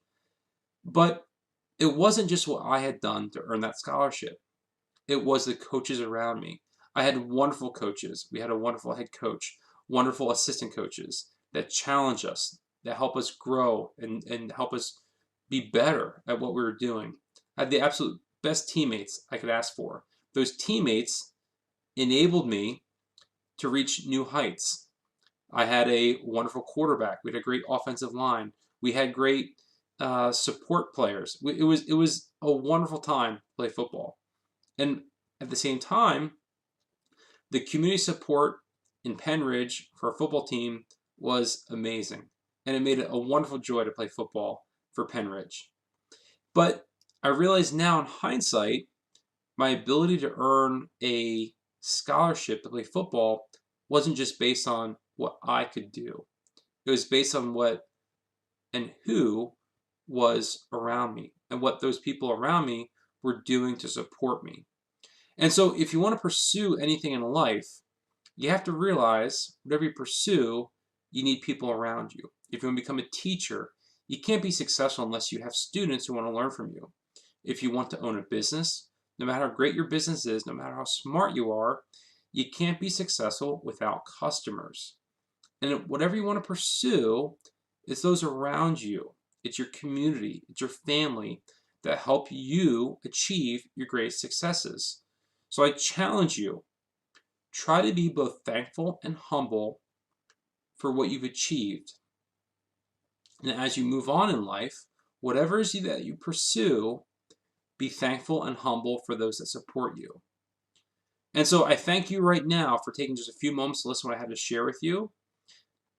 But it wasn't just what I had done to earn that scholarship. It was the coaches around me. I had wonderful coaches. We had a wonderful head coach, wonderful assistant coaches that challenge us, that help us grow and help us be better at what we were doing. I had the absolute best teammates I could ask for. Those teammates enabled me to reach new heights. I had a wonderful quarterback. We had a great offensive line. We had great support players. It was a wonderful time to play football. And at the same time, the community support in Pennridge for our football team was amazing. And it made it a wonderful joy to play football for Pennridge. But I realize now in hindsight, my ability to earn a scholarship to play football wasn't just based on what I could do. It was based on what and who was around me and what those people around me were doing to support me. And so if you want to pursue anything in life, you have to realize whatever you pursue, you need people around you. If you want to become a teacher, you can't be successful unless you have students who want to learn from you. If you want to own a business, no matter how great your business is, no matter how smart you are, you can't be successful without customers. And whatever you want to pursue, it's those around you. it's your community, it's your family that help you achieve your great successes. So I challenge you, try to be both thankful and humble for what you've achieved. And as you move on in life, whatever it is that you pursue, be thankful and humble for those that support you. And so I thank you right now for taking just a few moments to listen to what I had to share with you.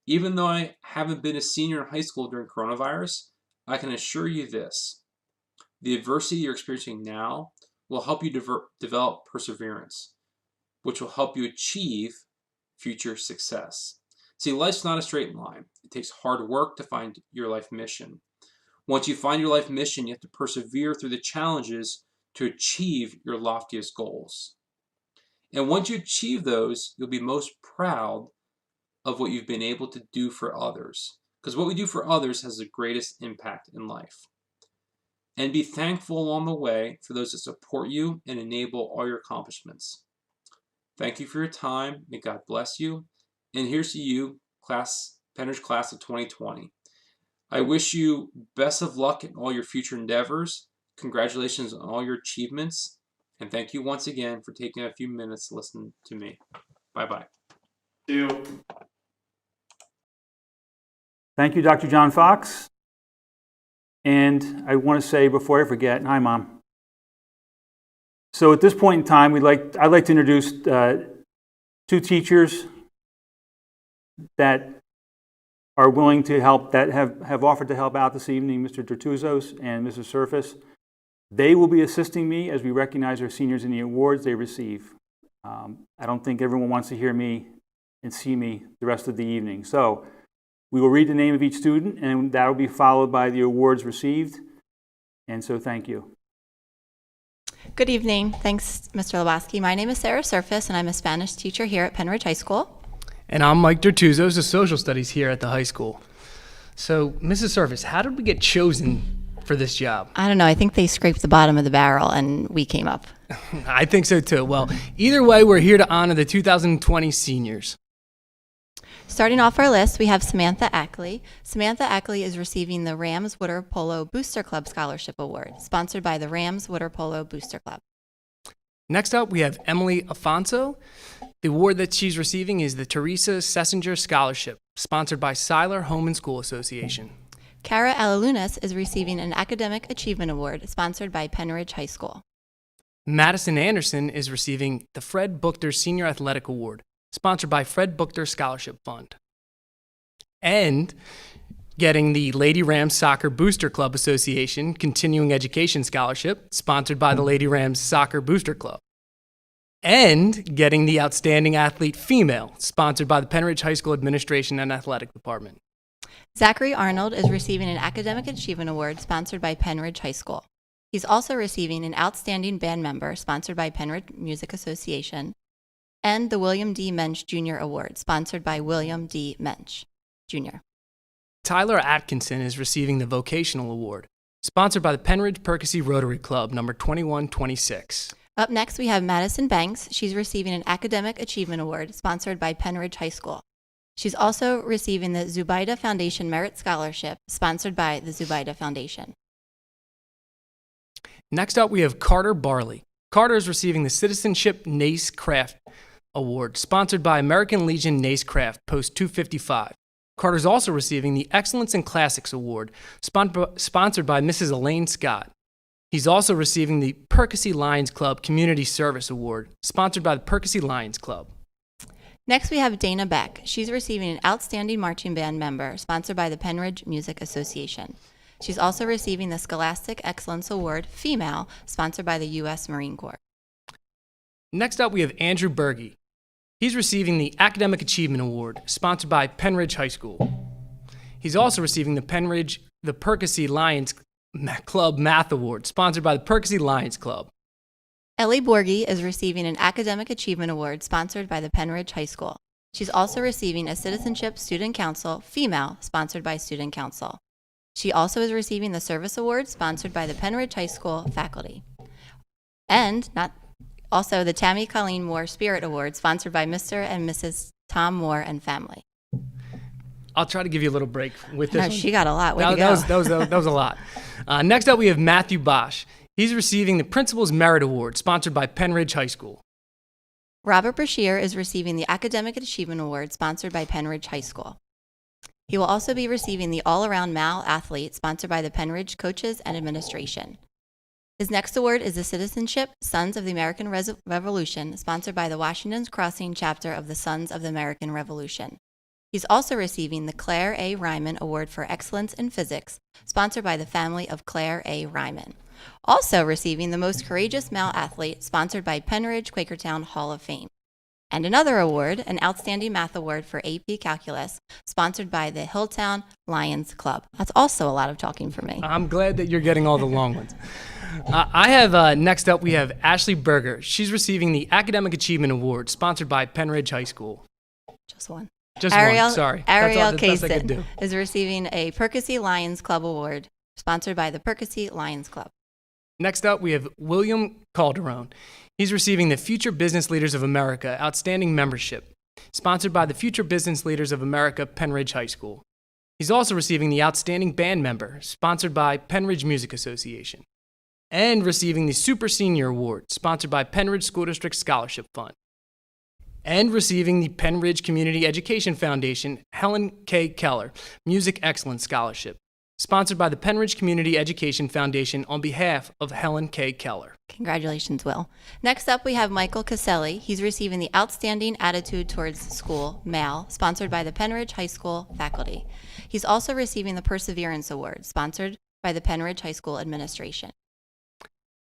Even though I haven't been a senior in high school during coronavirus, I can assure you this: the adversity you're experiencing now will help you develop perseverance, which will help you achieve future success. See, life's not a straight line. It takes hard work to find your life mission. Once you find your life mission, you have to persevere through the challenges to achieve your loftiest goals. And once you achieve those, you'll be most proud of what you've been able to do for others. Because what we do for others has the greatest impact in life. And be thankful along the way for those that support you and enable all your accomplishments. Thank you for your time. May God bless you. And here's to you, Pennridge Class of 2020. I wish you best of luck in all your future endeavors. Congratulations on all your achievements. And thank you once again for taking a few minutes to listen to me. Bye-bye. Thank you, Dr. John Fox. And I want to say before I forget, hi, Mom. So at this point in time, I'd like to introduce two teachers that are willing to help, that have offered to help out this evening, Mr. Dertouzos and Mrs. Serfass. They will be assisting me as we recognize our seniors in the awards they receive. I don't think everyone wants to hear me and see me the rest of the evening. So we will read the name of each student, and that will be followed by the awards received. And so thank you. Good evening. Thanks, Mr. Laboski. My name is Sarah Serfass, and I'm a Spanish teacher here at Pennridge High School. And I'm Mike Dertouzos, a social studies here at the high school. So, Mrs. Serfass, how did we get chosen for this job? I don't know. I think they scraped the bottom of the barrel, and we came up. I think so, too. Well, either way, we're here to honor the 2020 seniors. Starting off our list, we have Samantha Ackley. Samantha Ackley is receiving the Rams Water Polo Booster Club Scholarship Award, sponsored by the Rams Water Polo Booster Club. Next up, we have Emily Afonso. The award that she's receiving is the Teresa Sessinger Scholarship, sponsored by Seiler Home and School Association. Cara Alalunas is receiving an Academic Achievement Award, sponsored by Pennridge High School. Madison Anderson is receiving the Fred Buchter Senior Athletic Award, sponsored by Fred Buchter Scholarship Fund. And getting the Lady Rams Soccer Booster Club Association Continuing Education Scholarship, sponsored by the Lady Rams Soccer Booster Club. And getting the Outstanding Athlete Female, sponsored by the Pennridge High School Administration and Athletic Department. Zachary Arnold is receiving an Academic Achievement Award, sponsored by Pennridge High School. He's also receiving an Outstanding Band Member, sponsored by Pennridge Music Association, and the William D. Mensch Jr. Award, sponsored by William D. Mensch Jr. Tyler Atkinson is receiving the Vocational Award, sponsored by the Pennridge Percy Rotary Club, number 2126. Up next, we have Madison Banks. She's receiving an Academic Achievement Award, sponsored by Pennridge High School. She's also receiving the Zubaida Foundation Merit Scholarship, sponsored by the Zubaida Foundation. Next up, we have Carter Barley. Carter is receiving the Citizenship NACE Craft Award, sponsored by American Legion NACE Craft, Post 255. Carter's also receiving the Excellence in Classics Award, sponsored by Mrs. Elaine Scott. He's also receiving the Percy Lions Club Community Service Award, sponsored by the Percy Lions Club. Next, we have Dana Beck. She's receiving an Outstanding Marching Band Member, sponsored by the Pennridge Music Association. She's also receiving the Scholastic Excellence Award, Female, sponsored by the U.S. Marine Corps. Next up, we have Andrew Berge. He's receiving the Academic Achievement Award, sponsored by Pennridge High School. He's also receiving the Percy Lions Club Math Award, sponsored by the Percy Lions Club. Ellie Borghi is receiving an Academic Achievement Award, sponsored by the Pennridge High School. She's also receiving a Citizenship Student Council, Female, sponsored by Student Council. She also is receiving the Service Award, sponsored by the Pennridge High School faculty. And also the Tammy Colleen Moore Spirit Award, sponsored by Mr. and Mrs. Tom Moore and family. I'll try to give you a little break with this No, one. she got a lot. Way That, to that go. that was a lot. Next up, we have Matthew Bosch. He's receiving the Principal's Merit Award, sponsored by Pennridge High School. Robert Brashear is receiving the Academic Achievement Award, sponsored by Pennridge High School. He will also be receiving the All-Around Mal Athlete, sponsored by the Pennridge Coaches and Administration. His next award is the Citizenship Sons of the American Revolution, sponsored by the Washington's Crossing chapter of the Sons of the American Revolution. He's also receiving the Claire A. Ryman Award for Excellence in Physics, sponsored by the family of Claire A. Ryman. Also receiving the Most Courageous Male Athlete, sponsored by Pennridge Quakertown Hall of Fame. And another award, an Outstanding Math Award for AP Calculus, sponsored by the Hilltown Lions Club. That's also a lot of talking for me. I'm glad that you're getting all the long ones. I have, next up, we have Ashley Berger. She's receiving the Academic Achievement Award, sponsored by Pennridge High School. Just one. Just Ariel, one, sorry. Ariel That's the best I could do. Kaysen is receiving a Percy Lions Club Award, sponsored by the Percy Lions Club. Next up, we have William Calderon. He's receiving the Future Business Leaders of America Outstanding Membership, sponsored by the Future Business Leaders of America Pennridge High School. He's also receiving the Outstanding Band Member, sponsored by Pennridge Music Association, and receiving the Super Senior Award, sponsored by Pennridge School District Scholarship Fund, and receiving the Pennridge Community Education Foundation Helen K. Keller Music Excellence Scholarship, sponsored by the Pennridge Community Education Foundation on behalf of Helen K. Keller. Congratulations, Will. Next up, we have Michael Caselli. He's receiving the Outstanding Attitude Towards School, MAL, sponsored by the Pennridge High School faculty. He's also receiving the Perseverance Award, sponsored by the Pennridge High School administration.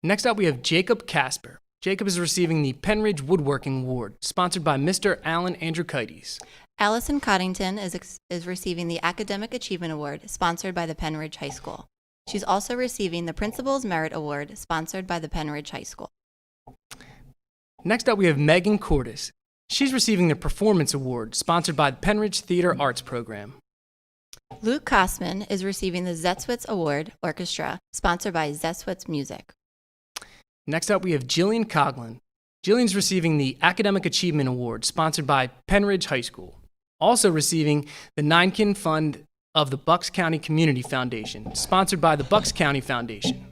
Next up, we have Jacob Casper. Jacob is receiving the Pennridge Woodworking Award, sponsored by Mr. Alan Andrew-Kites. Allison Coddington is receiving the Academic Achievement Award, sponsored by the Pennridge High School. She's also receiving the Principal's Merit Award, sponsored by the Pennridge High School. Next up, we have Megan Cordes. She's receiving the Performance Award, sponsored by the Pennridge Theater Arts Program. Luke Kosman is receiving the Zetzwitz Award Orchestra, sponsored by Zetzwitz Music. Next up, we have Jillian Coughlin. Jillian's receiving the Academic Achievement Award, sponsored by Pennridge High School. Also receiving the Ninekin Fund of the Bucks County Community Foundation, sponsored by the Bucks County Foundation.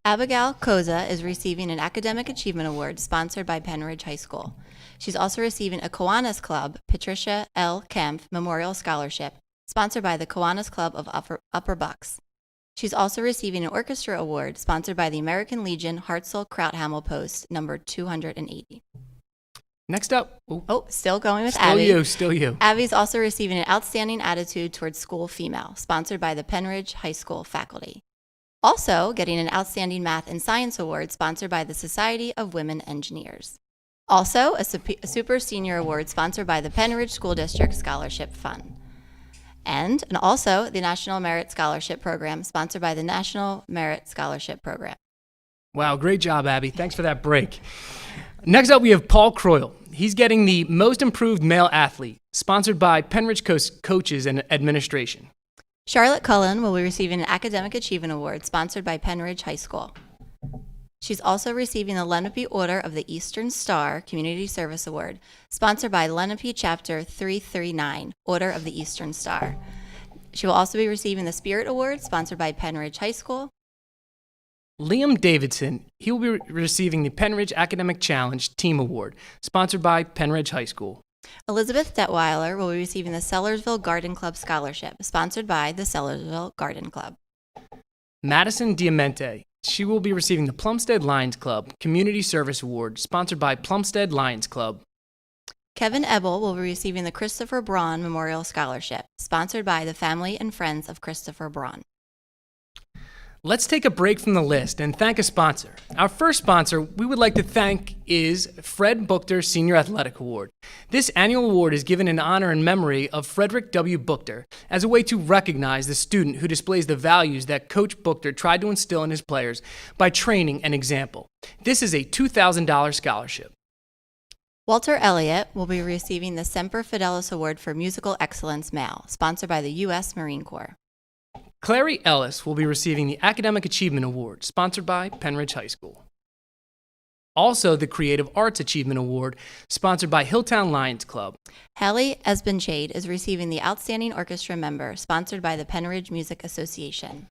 Abigail Koza is receiving an Academic Achievement Award, sponsored by Pennridge High School. She's also receiving a Kiwanis Club Patricia L. Kempf Memorial Scholarship, sponsored by the Kiwanis Club of Upper Bucks. She's also receiving an Orchestra Award, sponsored by the American Legion Hartzell Krauthamel Post, number 280. Next up, still going with still Abby. Still you. Abby's also receiving an Outstanding Attitude Towards School Female, sponsored by the Pennridge High School faculty. Also getting an Outstanding Math and Science Award, sponsored by the Society of Women Engineers. Also a Super Senior Award, sponsored by the Pennridge School District Scholarship Fund. And also the National Merit Scholarship Program, sponsored by the National Merit Scholarship Program. Wow, great job, Abby. Thanks for that break. Next up, we have Paul Croyle. He's getting the Most Improved Male Athlete, sponsored by Pennridge Coaches and Administration. Charlotte Cullen will be receiving an Academic Achievement Award, sponsored by Pennridge High School. She's also receiving the Lenape Order of the Eastern Star Community Service Award, sponsored by Lenape Chapter 339, Order of the Eastern Star. She will also be receiving the Spirit Award, sponsored by Pennridge High School. Liam Davidson, he will be receiving the Pennridge Academic Challenge Team Award, sponsored by Pennridge High School. Elizabeth Detweiler will be receiving the Sellersville Garden Club Scholarship, sponsored by the Sellersville Garden Club. Madison Diamante, she will be receiving the Plumstead Lions Club Community Service Award, sponsored by Plumstead Lions Club. Kevin Ebel will be receiving the Christopher Braun Memorial Scholarship, sponsored by the family and friends of Christopher Braun. Let's take a break from the list and thank a sponsor. Our first sponsor we would like to thank is Fred Buchter Senior Athletic Award. This annual award is given in honor and memory of Frederick W. Buchter as a way to recognize the student who displays the values that Coach Buchter tried to instill in his players by training and example. This is a $2,000 scholarship. Walter Elliott will be receiving the Semper Fidelis Award for Musical Excellence Male, sponsored by the U.S. Marine Corps. Clary Ellis will be receiving the Academic Achievement Award, sponsored by Pennridge High School. Also, the Creative Arts Achievement Award, sponsored by Hilltown Lions Club. Hallie Esbenshade is receiving the Outstanding Orchestra Member, sponsored by the Pennridge Music Association.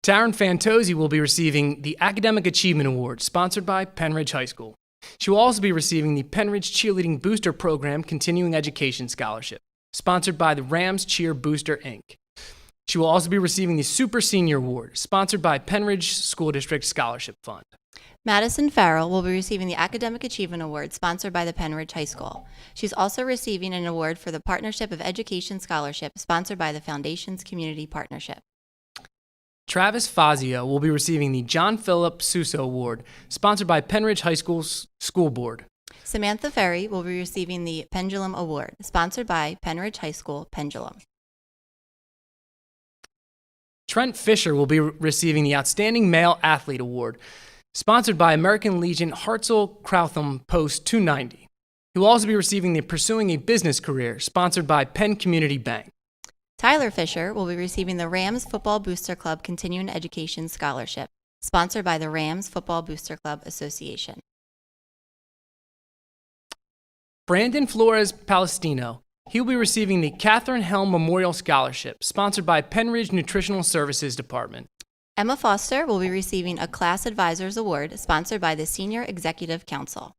Taryn Fantozzi will be receiving the Academic Achievement Award, sponsored by Pennridge High School. She will also be receiving the Pennridge Cheerleading Booster Program Continuing Education Scholarship, sponsored by the Rams Cheer Booster, Inc. She will also be receiving the Super Senior Award, sponsored by Pennridge School District Scholarship Fund. Madison Farrell will be receiving the Academic Achievement Award, sponsored by the Pennridge High School. She's also receiving an award for the Partnership of Education Scholarship, sponsored by the Foundation's Community Partnership. Travis Fazio will be receiving the John Philip Suso Award, sponsored by Pennridge High School's School Board. Samantha Ferry will be receiving the Pendulum Award, sponsored by Pennridge High School Pendulum. Trent Fisher will be receiving the Outstanding Male Athlete Award, sponsored by American Legion Hartzell Crowtham Post 290. He will also be receiving the Pursuing a Business Career, sponsored by Penn Community Bank. Tyler Fisher will be receiving the Rams Football Booster Club Continuing Education Scholarship, sponsored by the Rams Football Booster Club Association. Brandon Flores Palestino. He will be receiving the Catherine Helm Memorial Scholarship, sponsored by Pennridge Nutritional Services Department. Emma Foster will be receiving a Class Advisors Award, sponsored by the Senior Executive Council.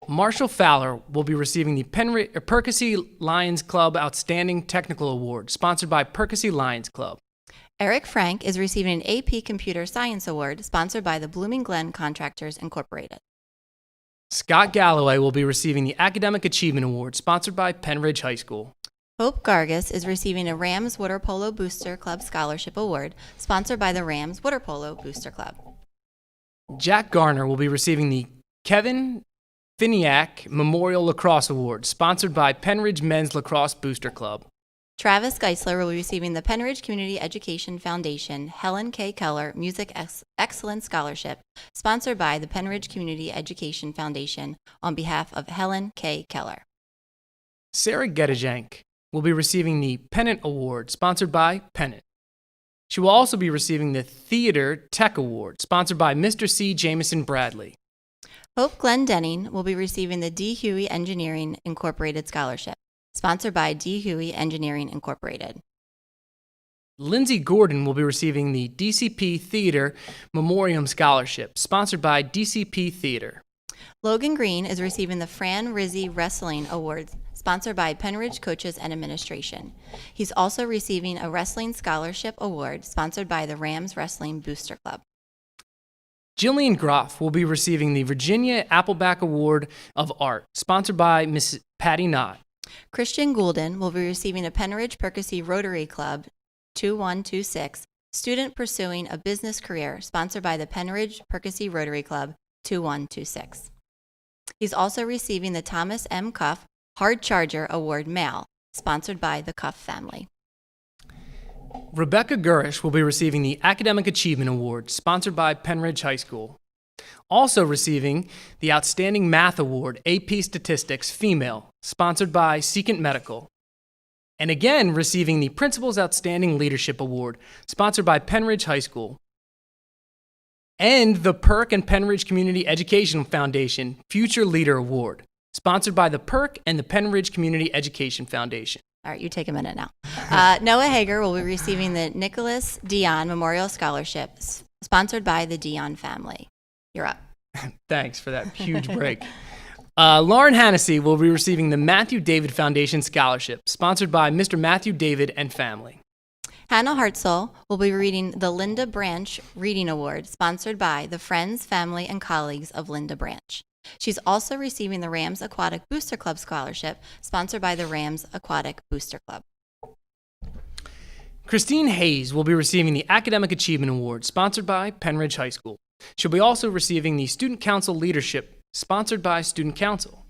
Marshall Fowler will be receiving the Percy Lions Club Outstanding Technical Award, sponsored by Percy Lions Club. Eric Frank is receiving an AP Computer Science Award, sponsored by the Blooming Glen Contractors Incorporated. Scott Galloway will be receiving the Academic Achievement Award, sponsored by Pennridge High School. Hope Gargas is receiving a Rams Water Polo Booster Club Scholarship Award, sponsored by the Rams Water Polo Booster Club. Jack Garner will be receiving the Kevin Finiak Memorial Lacrosse Award, sponsored by Pennridge Men's Lacrosse Booster Club. Travis Geisler will be receiving the Pennridge Community Education Foundation Helen K. Keller Music Excellence Scholarship, sponsored by the Pennridge Community Education Foundation on behalf of Helen K. Keller. Sarah Getajank will be receiving the Pennant Award, sponsored by Pennant. She will also be receiving the Theater Tech Award, sponsored by Mr. C. Jameson Bradley. Hope Glendenning will be receiving the D. Huey Engineering Incorporated Scholarship, sponsored by D. Huey Engineering Incorporated. Lindsay Gordon will be receiving the DCP Theater Memoriam Scholarship, sponsored by DCP Theater. Logan Green is receiving the Fran Rizzi Wrestling Award, sponsored by Pennridge Coaches and Administration. He's also receiving a Wrestling Scholarship Award, sponsored by the Rams Wrestling Booster Club. Jillian Groff will be receiving the Virginia Appleback Award of Art, sponsored by Miss Patty Knott. Christian Goulden will be receiving a Pennridge Percy Rotary Club 2126, Student Pursuing a Business Career, sponsored by the Pennridge Percy Rotary Club 2126. He's also receiving the Thomas M. Cuff Hard Charger Award Male, sponsored by the Cuff family. Rebecca Gurish will be receiving the Academic Achievement Award, sponsored by Pennridge High School. Also receiving the Outstanding Math Award, AP Statistics Female, sponsored by Secant Medical. And again, receiving the Principal's Outstanding Leadership Award, sponsored by Pennridge High School. And the Perk and Pennridge Community Education Foundation Future Leader Award, sponsored by the Perk and the Pennridge Community Education Foundation. All right, you take a minute now. Noah Hager will be receiving the Nicholas Dion Memorial Scholarship, sponsored by the Dion family. You're up. Thanks for that huge break. Lauren Hannessy will be receiving the Matthew David Foundation Scholarship, sponsored by Mr. Matthew David and family. Hannah Hartzell will be reading the Linda Branch Reading Award, sponsored by the Friends, Family, and Colleagues of Linda Branch. She's also receiving the Rams Aquatic Booster Club Scholarship, sponsored by the Rams Aquatic Booster Club. Christine Hayes will be receiving the Academic Achievement Award, sponsored by Pennridge High School. She'll be also receiving the Student Council Leadership, sponsored by Student Council,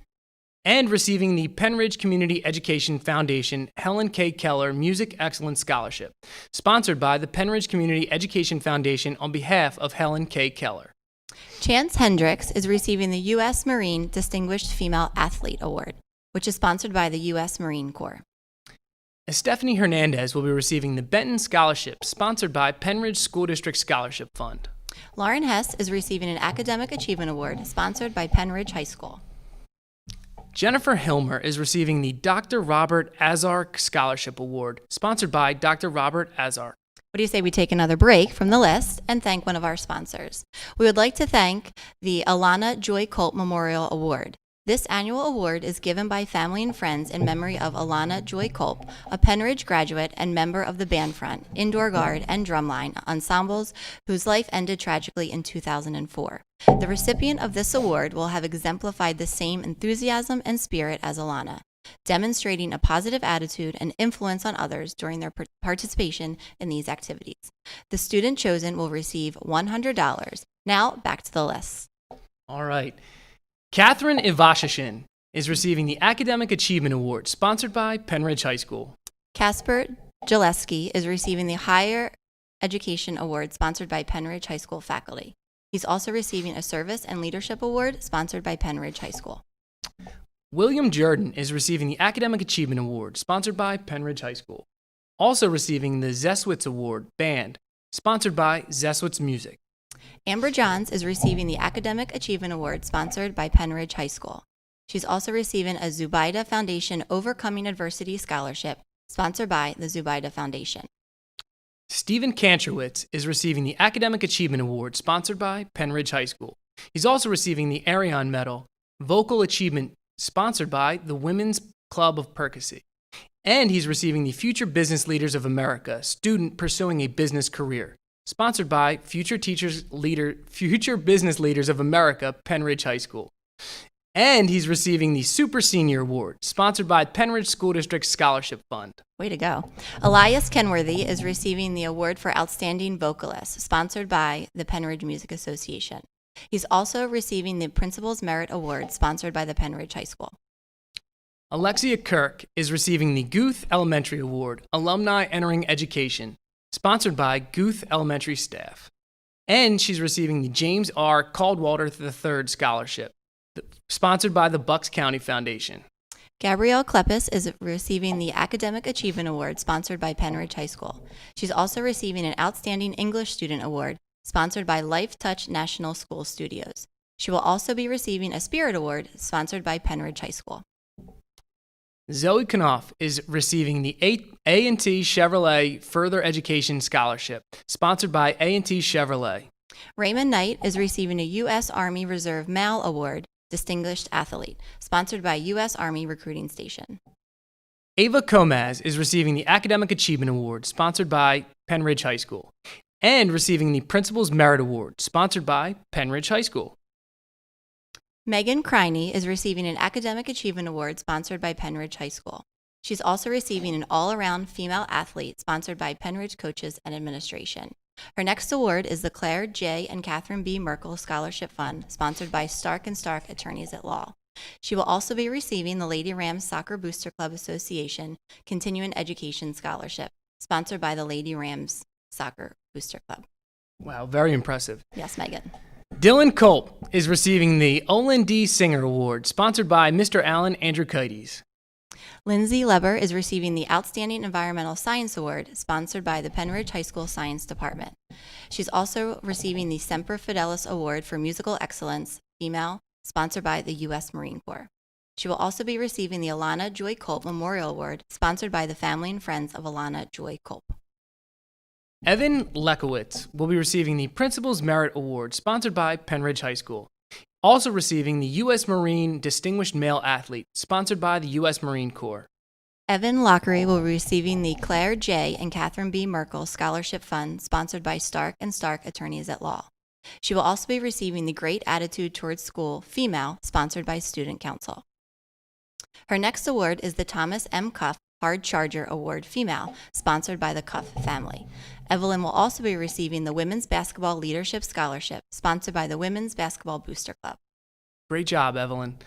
and receiving the Pennridge Community Education Foundation Helen K. Keller Music Excellence Scholarship, sponsored by the Pennridge Community Education Foundation on behalf of Helen K. Keller. Chance Hendricks is receiving the U.S. Marine Distinguished Female Athlete Award, which is sponsored by the U.S. Marine Corps. Stephanie Hernandez will be receiving the Benton Scholarship, sponsored by Pennridge School District Scholarship Fund. Lauren Hess is receiving an Academic Achievement Award sponsored by Pennridge High School. Jennifer Hilmer is receiving the Dr. Robert Azark Scholarship Award, sponsored by Dr. Robert Azark. What do you say we take another break from the list and thank one of our sponsors? We would like to thank the Alana Joy Colt Memorial Award. This annual award is given by family and friends in memory of Alana Joy Culp, a Pennridge graduate and member of the band front, indoor guard, and drumline ensembles whose life ended tragically in 2004. The recipient of this award will have exemplified the same enthusiasm and spirit as Alana, demonstrating a positive attitude and influence on others during their participation in these activities. The student chosen will receive $100. Now, back to the list. All right. Catherine Ivashishin is receiving the Academic Achievement Award, sponsored by Pennridge High School. Casper Jaleski is receiving the Higher Education Award, sponsored by Pennridge High School faculty. He's also receiving a Service and Leadership Award, sponsored by Pennridge High School. William Jordan is receiving the Academic Achievement Award, sponsored by Pennridge High School. Also receiving the Zeswitz Award, Band, sponsored by Zeswitz Music. Amber Johns is receiving the Academic Achievement Award, sponsored by Pennridge High School. She's also receiving a Zubaida Foundation Overcoming Adversity Scholarship, sponsored by the Zubaida Foundation. Stephen Kantrowitz is receiving the Academic Achievement Award, sponsored by Pennridge High School. He's also receiving the Arion Medal, Vocal Achievement, sponsored by the Women's Club of Percy. And he's receiving the Future Business Leaders of America, Student Pursuing a Business Career, sponsored by Future Business Leaders of America, Pennridge High School. And he's receiving the Super Senior Award, sponsored by Pennridge School District Scholarship Fund. Way to go. Elias Kenworthy is receiving the Award for Outstanding Vocalist, sponsored by the Pennridge Music Association. He's also receiving the Principal's Merit Award, sponsored by the Pennridge High School. Alexia Kirk is receiving the Guth Elementary Award, Alumni Entering Education, sponsored by Guth Elementary staff. And she's receiving the James R. Caldwalder III Scholarship, sponsored by the Bucks County Foundation. Gabrielle Klepis is receiving the Academic Achievement Award, sponsored by Pennridge High School. She's also receiving an Outstanding English Student Award, sponsored by Life Touch National School Studios. She will also be receiving a Spirit Award, sponsored by Pennridge High School. Zoe Knopf is receiving the A&T Chevrolet Further Education Scholarship, sponsored by A&T Chevrolet. Raymond Knight is receiving a U.S. Army Reserve MAL Award, Distinguished Athlete, sponsored by U.S. Army Recruiting Station. Ava Comaz is receiving the Academic Achievement Award, sponsored by Pennridge High School, and receiving the Principal's Merit Award, sponsored by Pennridge High School. Megan Criney is receiving an Academic Achievement Award, sponsored by Pennridge High School. She's also receiving an All-Around Female Athlete, sponsored by Pennridge Coaches and Administration. Her next award is the Claire J. and Catherine B. Merkel Scholarship Fund, sponsored by Stark & Stark Attorneys at Law. She will also be receiving the Lady Rams Soccer Booster Club Association Continuing Education Scholarship, sponsored by the Lady Rams Soccer Booster Club. Wow, very impressive. Yes, Megan. Dylan Culp is receiving the Olin D. Singer Award, sponsored by Mr. Alan Andrew-Kites. Lindsay Leber is receiving the Outstanding Environmental Science Award, sponsored by the Pennridge High School Science Department. She's also receiving the Semper Fidelis Award for Musical Excellence, Female, sponsored by the U.S. Marine Corps. She will also be receiving the Alana Joy Culp Memorial Award, sponsored by the family and friends of Alana Joy Culp. Evan Lekowitz will be receiving the Principal's Merit Award, sponsored by Pennridge High School. Also receiving the U.S. Marine Distinguished Male Athlete, sponsored by the U.S. Marine Corps. Evan Lockery will be receiving the Claire J. and Catherine B. Merkel Scholarship Fund, sponsored by Stark & Stark Attorneys at Law. She will also be receiving the Great Attitude Towards School, Female, sponsored by Student Council. Her next award is the Thomas M. Cuff Hard Charger Award, Female, sponsored by the Cuff family. Evelyn will also be receiving the Women's Basketball Leadership Scholarship, sponsored by the Women's Basketball Booster Club. Great job, Evelyn.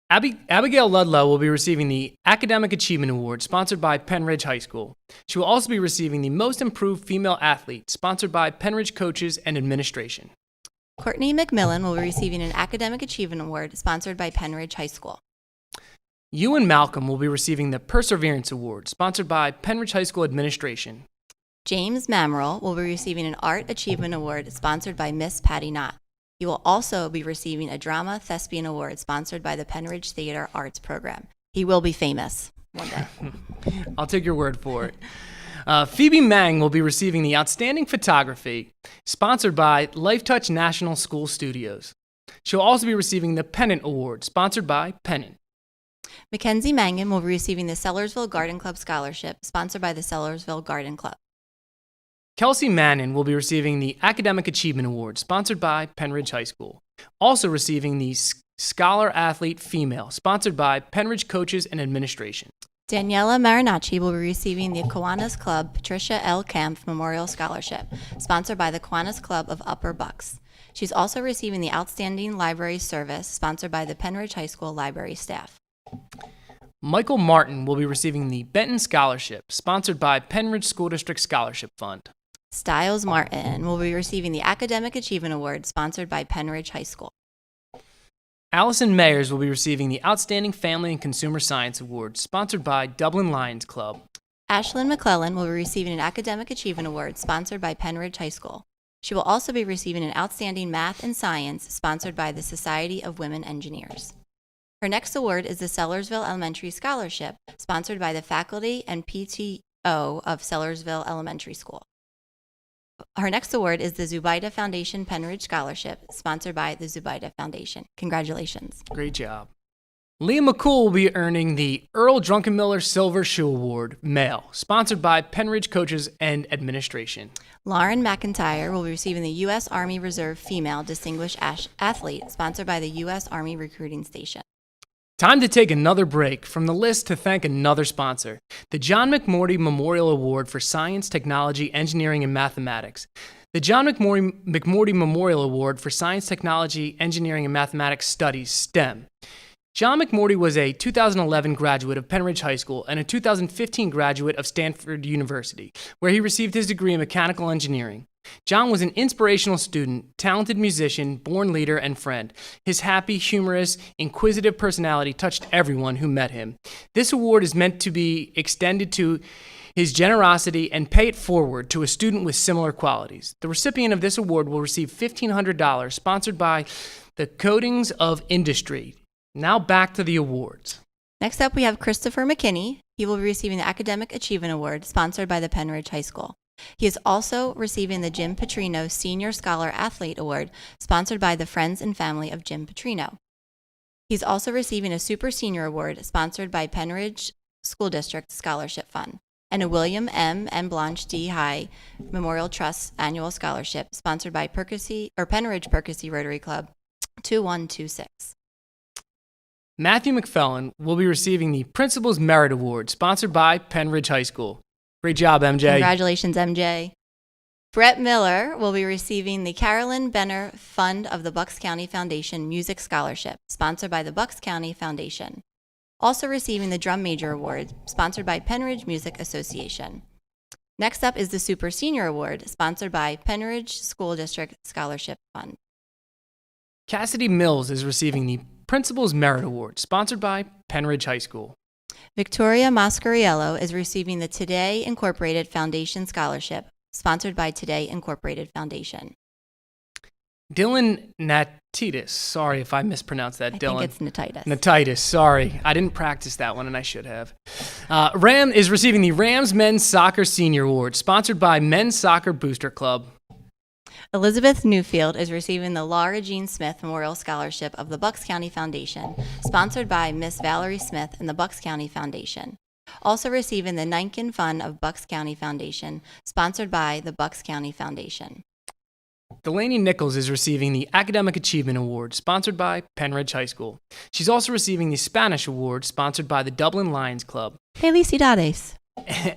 Abigail Ludlow will be receiving the Academic Achievement Award, sponsored by Pennridge High School. She will also be receiving the Most Improved Female Athlete, sponsored by Pennridge Coaches and Administration. Courtney McPhelin will be receiving an Academic Achievement Award, sponsored by Pennridge High School. Ewan Malcolm will be receiving the Perseverance Award, sponsored by Pennridge High School Administration. James Mamerle will be receiving an Art Achievement Award sponsored by Miss Patty Knott. He will also be receiving a Drama Thespian Award sponsored by the Pennridge Theater Arts Program. He will be famous one day. I'll take your word for it. Phoebe Mang will be receiving the Outstanding Photography, sponsored by Lifetouch National School Studios. She'll also be receiving the Pennant Award, sponsored by Pennant. Mackenzie Mangan will be receiving the Sellersville Garden Club Scholarship, sponsored by the Sellersville Garden Club. Kelsey Mannon will be receiving the Academic Achievement Award, sponsored by Pennridge High School. Also receiving the Scholar Athlete Female, sponsored by Pennridge Coaches and Administration. Daniela Marinacci will be receiving the Kiwanis Club Patricia L. Kempf Memorial Scholarship, sponsored by the Kiwanis Club of Upper Bucks. She's also receiving the Outstanding Library Service, sponsored by the Pennridge High School library staff. Michael Martin will be receiving the Benton Scholarship, sponsored by Pennridge School District Scholarship Fund. Styles Martin will be receiving the Academic Achievement Award, sponsored by Pennridge High School. Allison Mayers will be receiving the Outstanding Family and Consumer Science Award, sponsored by Dublin Lions Club. Ashlyn McPhelin will be receiving an Academic Achievement Award, sponsored by Pennridge High School. She will also be receiving an Outstanding Math and Science, sponsored by the Society of Women Engineers. Her next award is the Sellersville Elementary Scholarship, sponsored by the faculty and PTO of Sellersville Elementary School. Her next award is the Zubaida Foundation Pennridge Scholarship, sponsored by the Zubaida Foundation. Congratulations. Great job. Liam McCool will be earning the Earl Drunkenmiller Silver Shoe Award, male, sponsored by Pennridge Coaches and Administration. Lauren McIntyre will be receiving the U.S. Army Reserve Female Distinguished Athlete, sponsored by the U.S. Army Recruiting Station. Time to take another break from the list to thank another sponsor, the John McMorty Memorial Award for Science, Technology, Engineering, and Mathematics. The John McMorty Memorial Award for Science, Technology, Engineering, and Mathematics Studies, STEM. John McMorty was a 2011 graduate of Pennridge High School and a 2015 graduate of Stanford University, where he received his degree in mechanical engineering. John was an inspirational student, talented musician, born leader, and friend. His happy, humorous, inquisitive personality touched everyone who met him. This award is meant to be extended to his generosity and pay it forward to a student with similar qualities. The recipient of this award will receive $1,500, sponsored by the Coatings of Industry. Now back to the awards. Next up, we have Christopher McKinney. He will be receiving the Academic Achievement Award, sponsored by the Pennridge High School. He is also receiving the Jim Petrino Senior Scholar Athlete Award, sponsored by the Friends and Family of Jim Petrino. He's also receiving a Super Senior Award, sponsored by Pennridge School District Scholarship Fund, and a William M. and Blanche D. High Memorial Trust Annual Scholarship, sponsored by Pennridge Percy Rotary Club 2126. Matthew McPhelin will be receiving the Principal's Merit Award, sponsored by Pennridge High School. Great job, MJ. Congratulations, MJ. Brett Miller will be receiving the Carolyn Benner Fund of the Bucks County Foundation Music Scholarship, sponsored by the Bucks County Foundation. Also receiving the Drum Major Award, sponsored by Pennridge Music Association. Next up is the Super Senior Award, sponsored by Pennridge School District Scholarship Fund. Cassidy Mills is receiving the Principal's Merit Award, sponsored by Pennridge High School. Victoria Mascariello is receiving the Today Incorporated Foundation Scholarship, sponsored by Today Incorporated Foundation. Dylan Natitis, sorry if I mispronounced that, Dylan. I think it's Natitis. Natitis, sorry. I didn't practice that one, and I should have. Ram is receiving the Rams Men's Soccer Senior Award, sponsored by Men's Soccer Booster Club. Elizabeth Newfield is receiving the Laura Jean Smith Memorial Scholarship of the Bucks County Foundation, sponsored by Miss Valerie Smith and the Bucks County Foundation. Also receiving the Ninkin Fund of Bucks County Foundation, sponsored by the Bucks County Foundation. Delaney Nichols is receiving the Academic Achievement Award, sponsored by Pennridge High School. She's also receiving the Spanish Award, sponsored by the Dublin Lions Club. Felicidades.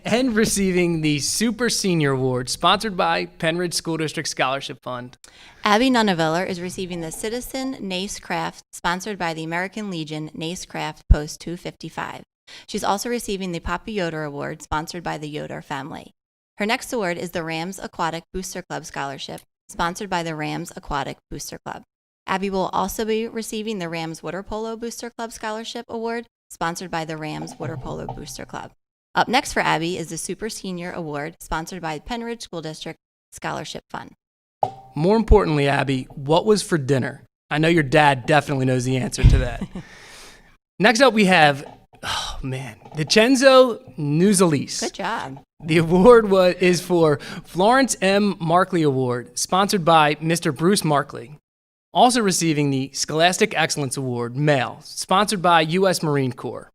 And receiving the Super Senior Award, sponsored by Pennridge School District Scholarship Fund. Abby Nunneveller is receiving the Citizen Nace Craft, sponsored by the American Legion Nace Craft Post 255. She's also receiving the Papa Yoder Award, sponsored by the Yoder family. Her next award is the Rams Aquatic Booster Club Scholarship, sponsored by the Rams Aquatic Booster Club. Abby will also be receiving the Rams Water Polo Booster Club Scholarship Award, sponsored by the Rams Water Polo Booster Club. Up next for Abby is the Super Senior Award, sponsored by Pennridge School District Scholarship Fund. More importantly, Abby, what was for dinner? I know your dad definitely knows the answer to that. Next up, we have, Vincenzo Nuzalis. Good job. The award is for Florence M. Markley Award, sponsored by Mr. Bruce Markley. Also receiving the Scholastic Excellence Award, male, sponsored by U.S. Marine Corps.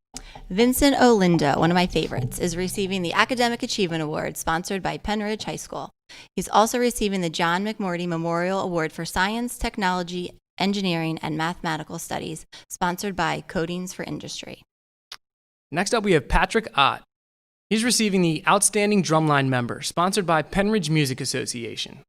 Vincent Olindo, one of my favorites, is receiving the Academic Achievement Award, sponsored by Pennridge High School. He's also receiving the John McMorty Memorial Award for Science, Technology, Engineering, and Mathematical Studies, sponsored by Coatings for Industry. Next up, we have Patrick Ott. He's receiving the Outstanding Drumline Member, sponsored by Pennridge Music Association.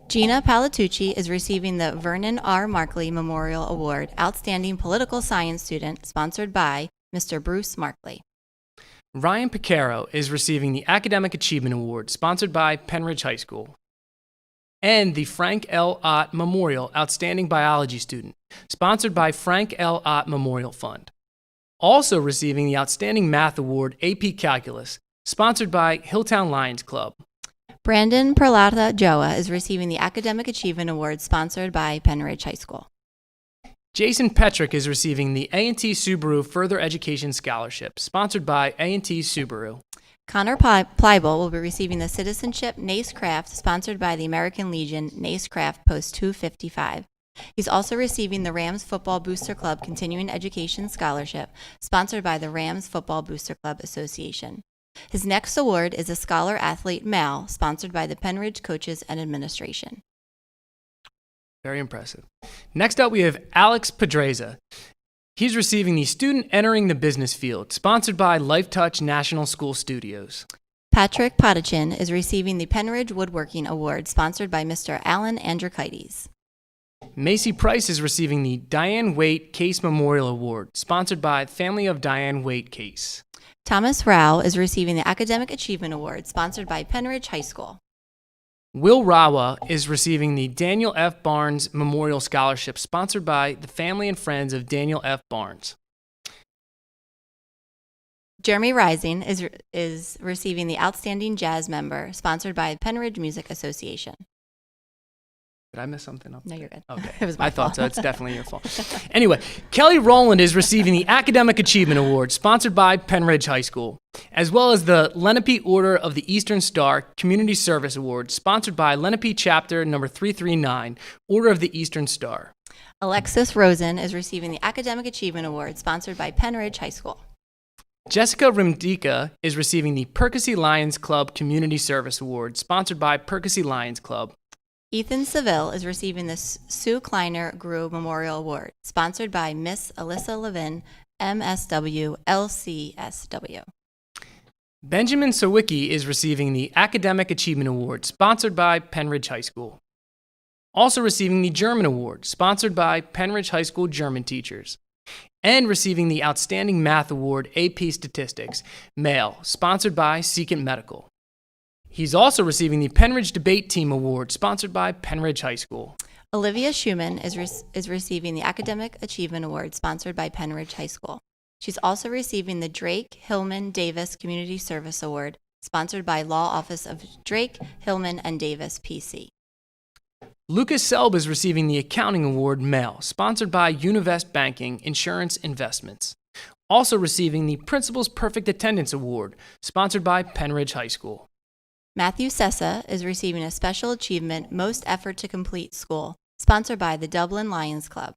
Gina Palatucci is receiving the Vernon R. Markley Memorial Award, Outstanding Political Science Student, sponsored by Mr. Bruce Markley. Ryan Picaro is receiving the Academic Achievement Award, sponsored by Pennridge High School. And the Frank L. Ott Memorial Outstanding Biology Student, sponsored by Frank L. Ott Memorial Fund. Also receiving the Outstanding Math Award, AP Calculus, sponsored by Hilltown Lions Club. Brandon Perlata Joa is receiving the Academic Achievement Award, sponsored by Pennridge High School. Jason Petrick is receiving the A&T Subaru Further Education Scholarship, sponsored by A&T Subaru. Connor Pleibel will be receiving the Citizenship NACE Craft, sponsored by the American Legion NACE Craft Post 255. He's also receiving the Rams Football Booster Club Continuing Education Scholarship, sponsored by the Rams Football Booster Club Association. His next award is a Scholar Athlete Male, sponsored by the Pennridge Coaches and Administration. Very impressive. Next up, we have Alex Pedreza. He's receiving the Student Entering the Business Field, sponsored by LifeTouch National School Studios. Patrick Potachin is receiving the Pennridge Woodworking Award, sponsored by Mr. Alan Andrikaitis. Macy Price is receiving the Diane Waite Case Memorial Award, sponsored by Family of Diane Waite Case. Thomas Rao is receiving the Academic Achievement Award, sponsored by Pennridge High School. Will Rawa is receiving the Daniel F. Barnes Memorial Scholarship, sponsored by the family and friends of Daniel F. Barnes. Jeremy Rising is receiving the Outstanding Jazz Member, sponsored by Pennridge Music Association. Did I miss something up? No, you're good. Okay. It was my I thought fault. so. It's definitely your fault. Anyway, Kelly Rowland is receiving the Academic Achievement Award, sponsored by Pennridge High School, as well as the Lenape Order of the Eastern Star Community Service Award, sponsored by Lenape Chapter number 339, Order of the Eastern Star. Alexis Rosen is receiving the Academic Achievement Award, sponsored by Pennridge High School. Jessica Rimdika is receiving the Percy Lions Club Community Service Award, sponsored by Percy Lions Club. Ethan Seville is receiving the Sue Kleiner Grew Memorial Award, sponsored by Miss Alyssa Levin, MSW, LCSW. Benjamin Sawicki is receiving the Academic Achievement Award, sponsored by Pennridge High School. Also receiving the German Award, sponsored by Pennridge High School German teachers. And receiving the Outstanding Math Award, AP Statistics, male, sponsored by Secant Medical. He's also receiving the Pennridge Debate Team Award, sponsored by Pennridge High School. Olivia Schumann is receiving the Academic Achievement Award, sponsored by Pennridge High School. She's also receiving the Drake Hillman Davis Community Service Award, sponsored by Law Office of Drake, Hillman, and Davis, PC. Lucas Selb is receiving the Accounting Award, male, sponsored by Univest Banking Insurance Investments. Also receiving the Principal's Perfect Attendance Award, sponsored by Pennridge High School. Matthew Sessa is receiving a Special Achievement Most Effort to Complete School, sponsored by the Dublin Lions Club.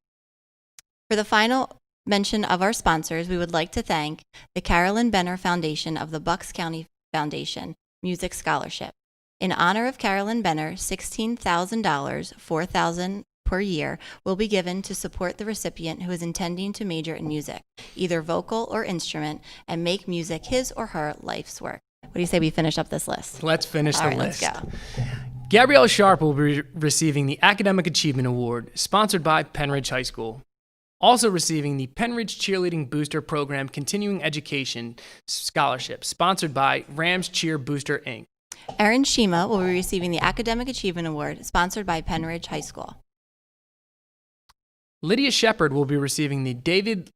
For the final mention of our sponsors, we would like to thank the Carolyn Benner Foundation of the Bucks County Foundation Music Scholarship. In honor of Carolyn Benner, $16,000, $4,000 per year will be given to support the recipient who is intending to major in music, either vocal or instrument, and make music his or her life's work. What do you say we finish up this list? Let's finish All the right, list. Let's go. Gabrielle Sharp will be receiving the Academic Achievement Award, sponsored by Pennridge High School. Also receiving the Pennridge Cheerleading Booster Program Continuing Education Scholarship, sponsored by Rams Cheer Booster, Inc. Erin Shima will be receiving the Academic Achievement Award, sponsored by Pennridge High School. Lydia Shepard will be receiving the David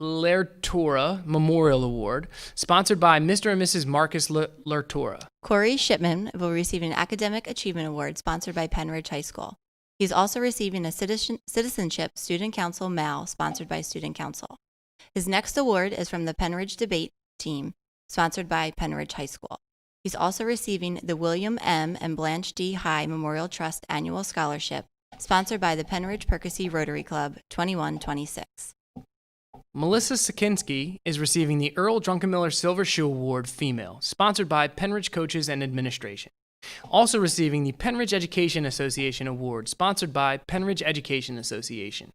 Lertora Memorial Award, sponsored by Mr. and Mrs. Marcus Lertora. Corey Shipman will receive an Academic Achievement Award sponsored by Pennridge High School. He's also receiving a Citizenship Student Council MAL sponsored by Student Council. His next award is from the Pennridge Debate Team, sponsored by Pennridge High School. He's also receiving the William M. and Blanche D. High Memorial Trust Annual Scholarship, sponsored by the Pennridge Percy Rotary Club 2126. Melissa Sakinski is receiving the Earl Druckenmiller Silver Shoe Award Female, sponsored by Pennridge Coaches and Administration. Also receiving the Pennridge Education Association Award, sponsored by Pennridge Education Association.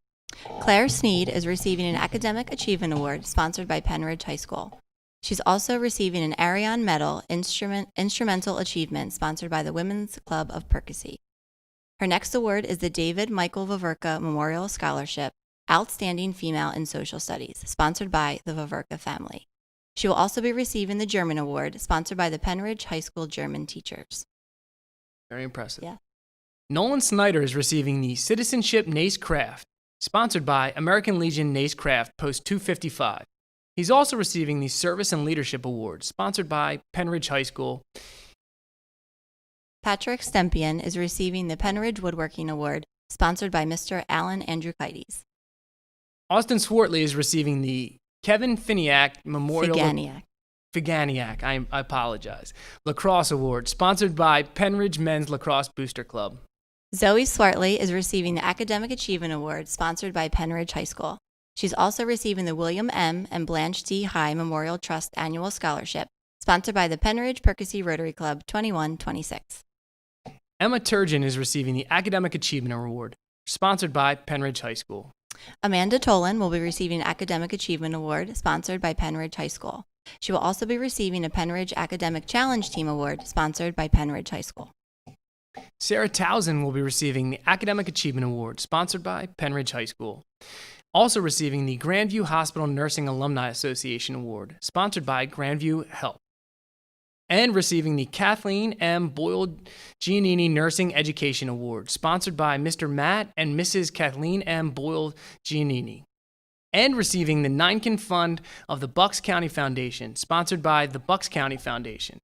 Claire Sneed is receiving an Academic Achievement Award sponsored by Pennridge High School. She's also receiving an Arion Medal Instrumental Achievement sponsored by the Women's Club of Percy. Her next award is the David Michael Vaverka Memorial Scholarship, Outstanding Female in Social Studies, sponsored by the Vaverka family. She will also be receiving the German Award, sponsored by the Pennridge High School German teachers. Very impressive. Yeah. Nolan Snyder is receiving the Citizenship NACE Craft, sponsored by American Legion NACE Craft Post 255. He's also receiving the Service and Leadership Award, sponsored by Pennridge High School. Patrick Stempian is receiving the Pennridge Woodworking Award, sponsored by Mr. Alan Andrew-Kites. Austin Swartley is receiving the Kevin Finiak Memorial Figaniak. I apologize. Lacrosse Award, sponsored by Pennridge Men's Lacrosse Booster Club. Zoe Swartley is receiving the Academic Achievement Award, sponsored by Pennridge High School. She's also receiving the William M. and Blanche D. High Memorial Trust Annual Scholarship, sponsored by the Pennridge Percy Rotary Club 2126. Emma Turgeon is receiving the Academic Achievement Award, sponsored by Pennridge High School. Amanda Tolan will be receiving an Academic Achievement Award, sponsored by Pennridge High School. She will also be receiving a Pennridge Academic Challenge Team Award, sponsored by Pennridge High School. Sarah Towson will be receiving the Academic Achievement Award, sponsored by Pennridge High School. Also receiving the Grandview Hospital Nursing Alumni Association Award, sponsored by Grandview Health. And receiving the Kathleen M. Boyle Giannini Nursing Education Award, sponsored by Mr. Matt and Mrs. Kathleen M. Boyle Giannini. And receiving the Ninekin Fund of the Bucks County Foundation, sponsored by the Bucks County Foundation.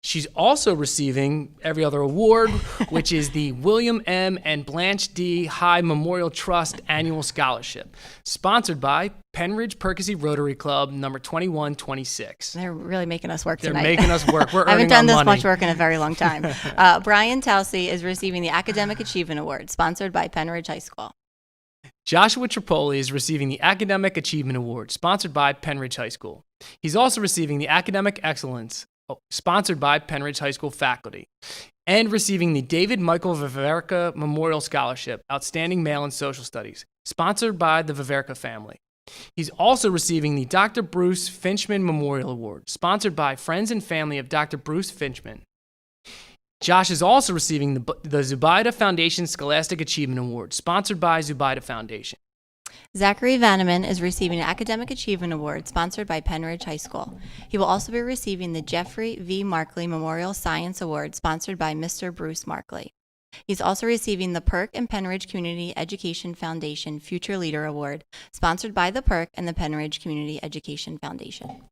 She's also receiving every other award, which is the William M. and Blanche D. High Memorial Trust Annual Scholarship, sponsored by Pennridge Percy Rotary Club number 2126. They're really making us work They're tonight. making us work. We're I haven't earning done our this money. much work in a very long time. Brian Tousey is receiving the Academic Achievement Award, sponsored by Pennridge High School. Joshua Tripoli is receiving the Academic Achievement Award, sponsored by Pennridge High School. He's also receiving the Academic Excellence, sponsored by Pennridge High School faculty, and receiving the David Michael Vaverka Memorial Scholarship, Outstanding Male in Social Studies, sponsored by the Vaverka family. He's also receiving the Dr. Bruce Finchman Memorial Award, sponsored by friends and family of Dr. Bruce Finchman. Josh is also receiving the Zubaida Foundation Scholastic Achievement Award, sponsored by Zubaida Foundation. Zachary Vanneman is receiving an Academic Achievement Award, sponsored by Pennridge High School. He will also be receiving the Jeffrey V. Markley Memorial Science Award, sponsored by Mr. Bruce Markley. He's also receiving the Perk and Pennridge Community Education Foundation Future Leader Award, sponsored by the Perk and the Pennridge Community Education Foundation.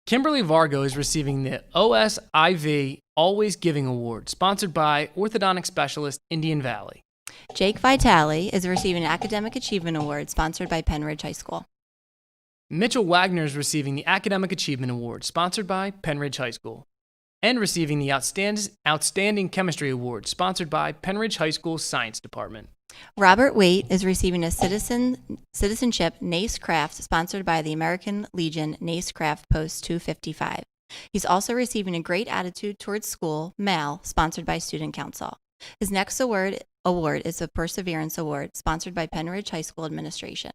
Kimberly Vargo is receiving the OSIV Always Giving Award, sponsored by Orthodontic Specialist Indian Valley. Jake Vitale is receiving an Academic Achievement Award, sponsored by Pennridge High School. Mitchell Wagner is receiving the Academic Achievement Award, sponsored by Pennridge High School, and receiving the Outstanding Chemistry Award, sponsored by Pennridge High School Science Department. Robert Waite is receiving a Citizenship NACE Craft, sponsored by the American Legion NACE Craft Post 255. He's also receiving a Great Attitude Towards School, MAL, sponsored by Student Council. His next award is the Perseverance Award, sponsored by Pennridge High School Administration.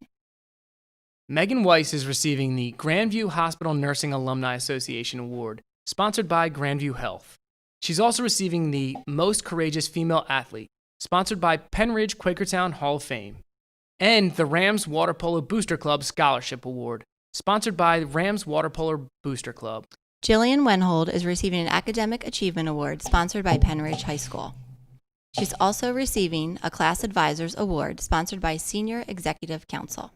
Megan Weiss is receiving the Grandview Hospital Nursing Alumni Association Award, sponsored by Grandview Health. She's also receiving the Most Courageous Female Athlete, sponsored by Pennridge Quakertown Hall of Fame, and the Rams Water Polo Booster Club Scholarship Award, sponsored by Rams Water Polo Booster Club. Jillian Wenhold is receiving an Academic Achievement Award, sponsored by Pennridge High School. She's also receiving a Class Advisors Award, sponsored by Senior Executive Council.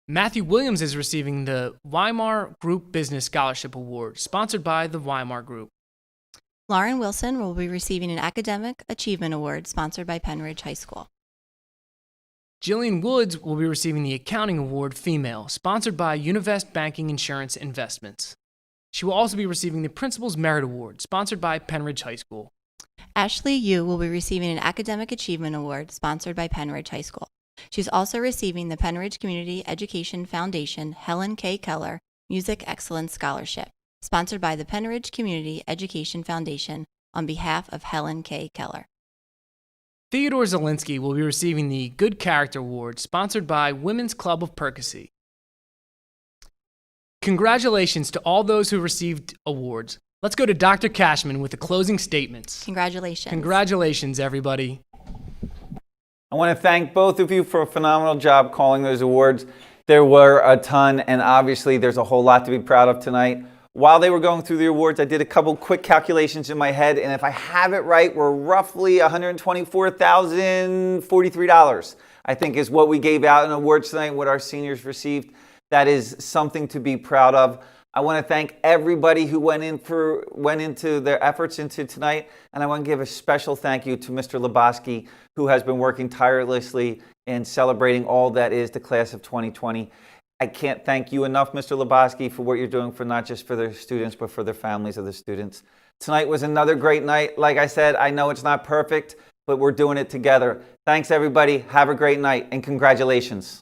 Matthew Williams is receiving the Weimar Group Business Scholarship Award, sponsored by the Weimar Group. Lauren Wilson will be receiving an Academic Achievement Award sponsored by Pennridge High School. Jillian Woods will be receiving the Accounting Award Female, sponsored by Univest Banking Insurance Investments. She will also be receiving the Principal's Merit Award, sponsored by Pennridge High School. Ashley Yu will be receiving an Academic Achievement Award sponsored by Pennridge High School. She's also receiving the Pennridge Community Education Foundation Helen K. Keller Music Excellence Scholarship, sponsored by the Pennridge Community Education Foundation on behalf of Helen K. Keller. Theodore Zielinski will be receiving the Good Character Award, sponsored by Women's Club of Percy. Congratulations to all those who received awards. Let's go to Dr. Cashman with the closing statements. Congratulations. Congratulations, everybody. I want to thank both of you for a phenomenal job calling those awards. There were a ton, and obviously there's a whole lot to be proud of tonight. While they were going through the awards, I did a couple quick calculations in my head, and if I have it right, we're roughly $124,043, I think is what we gave out in awards tonight, what our seniors received. That is something to be proud of. I want to thank everybody who went into their efforts into tonight, and I want to give a special thank you to Mr. Laboski, who has been working tirelessly in celebrating all that is the class of 2020. I can't thank you enough, Mr. Laboski, for what you're doing for not just for the students, but for the families of the students. Tonight was another great night. Like I said, I know it's not perfect, but we're doing it together. Thanks, everybody. Have a great night, and congratulations.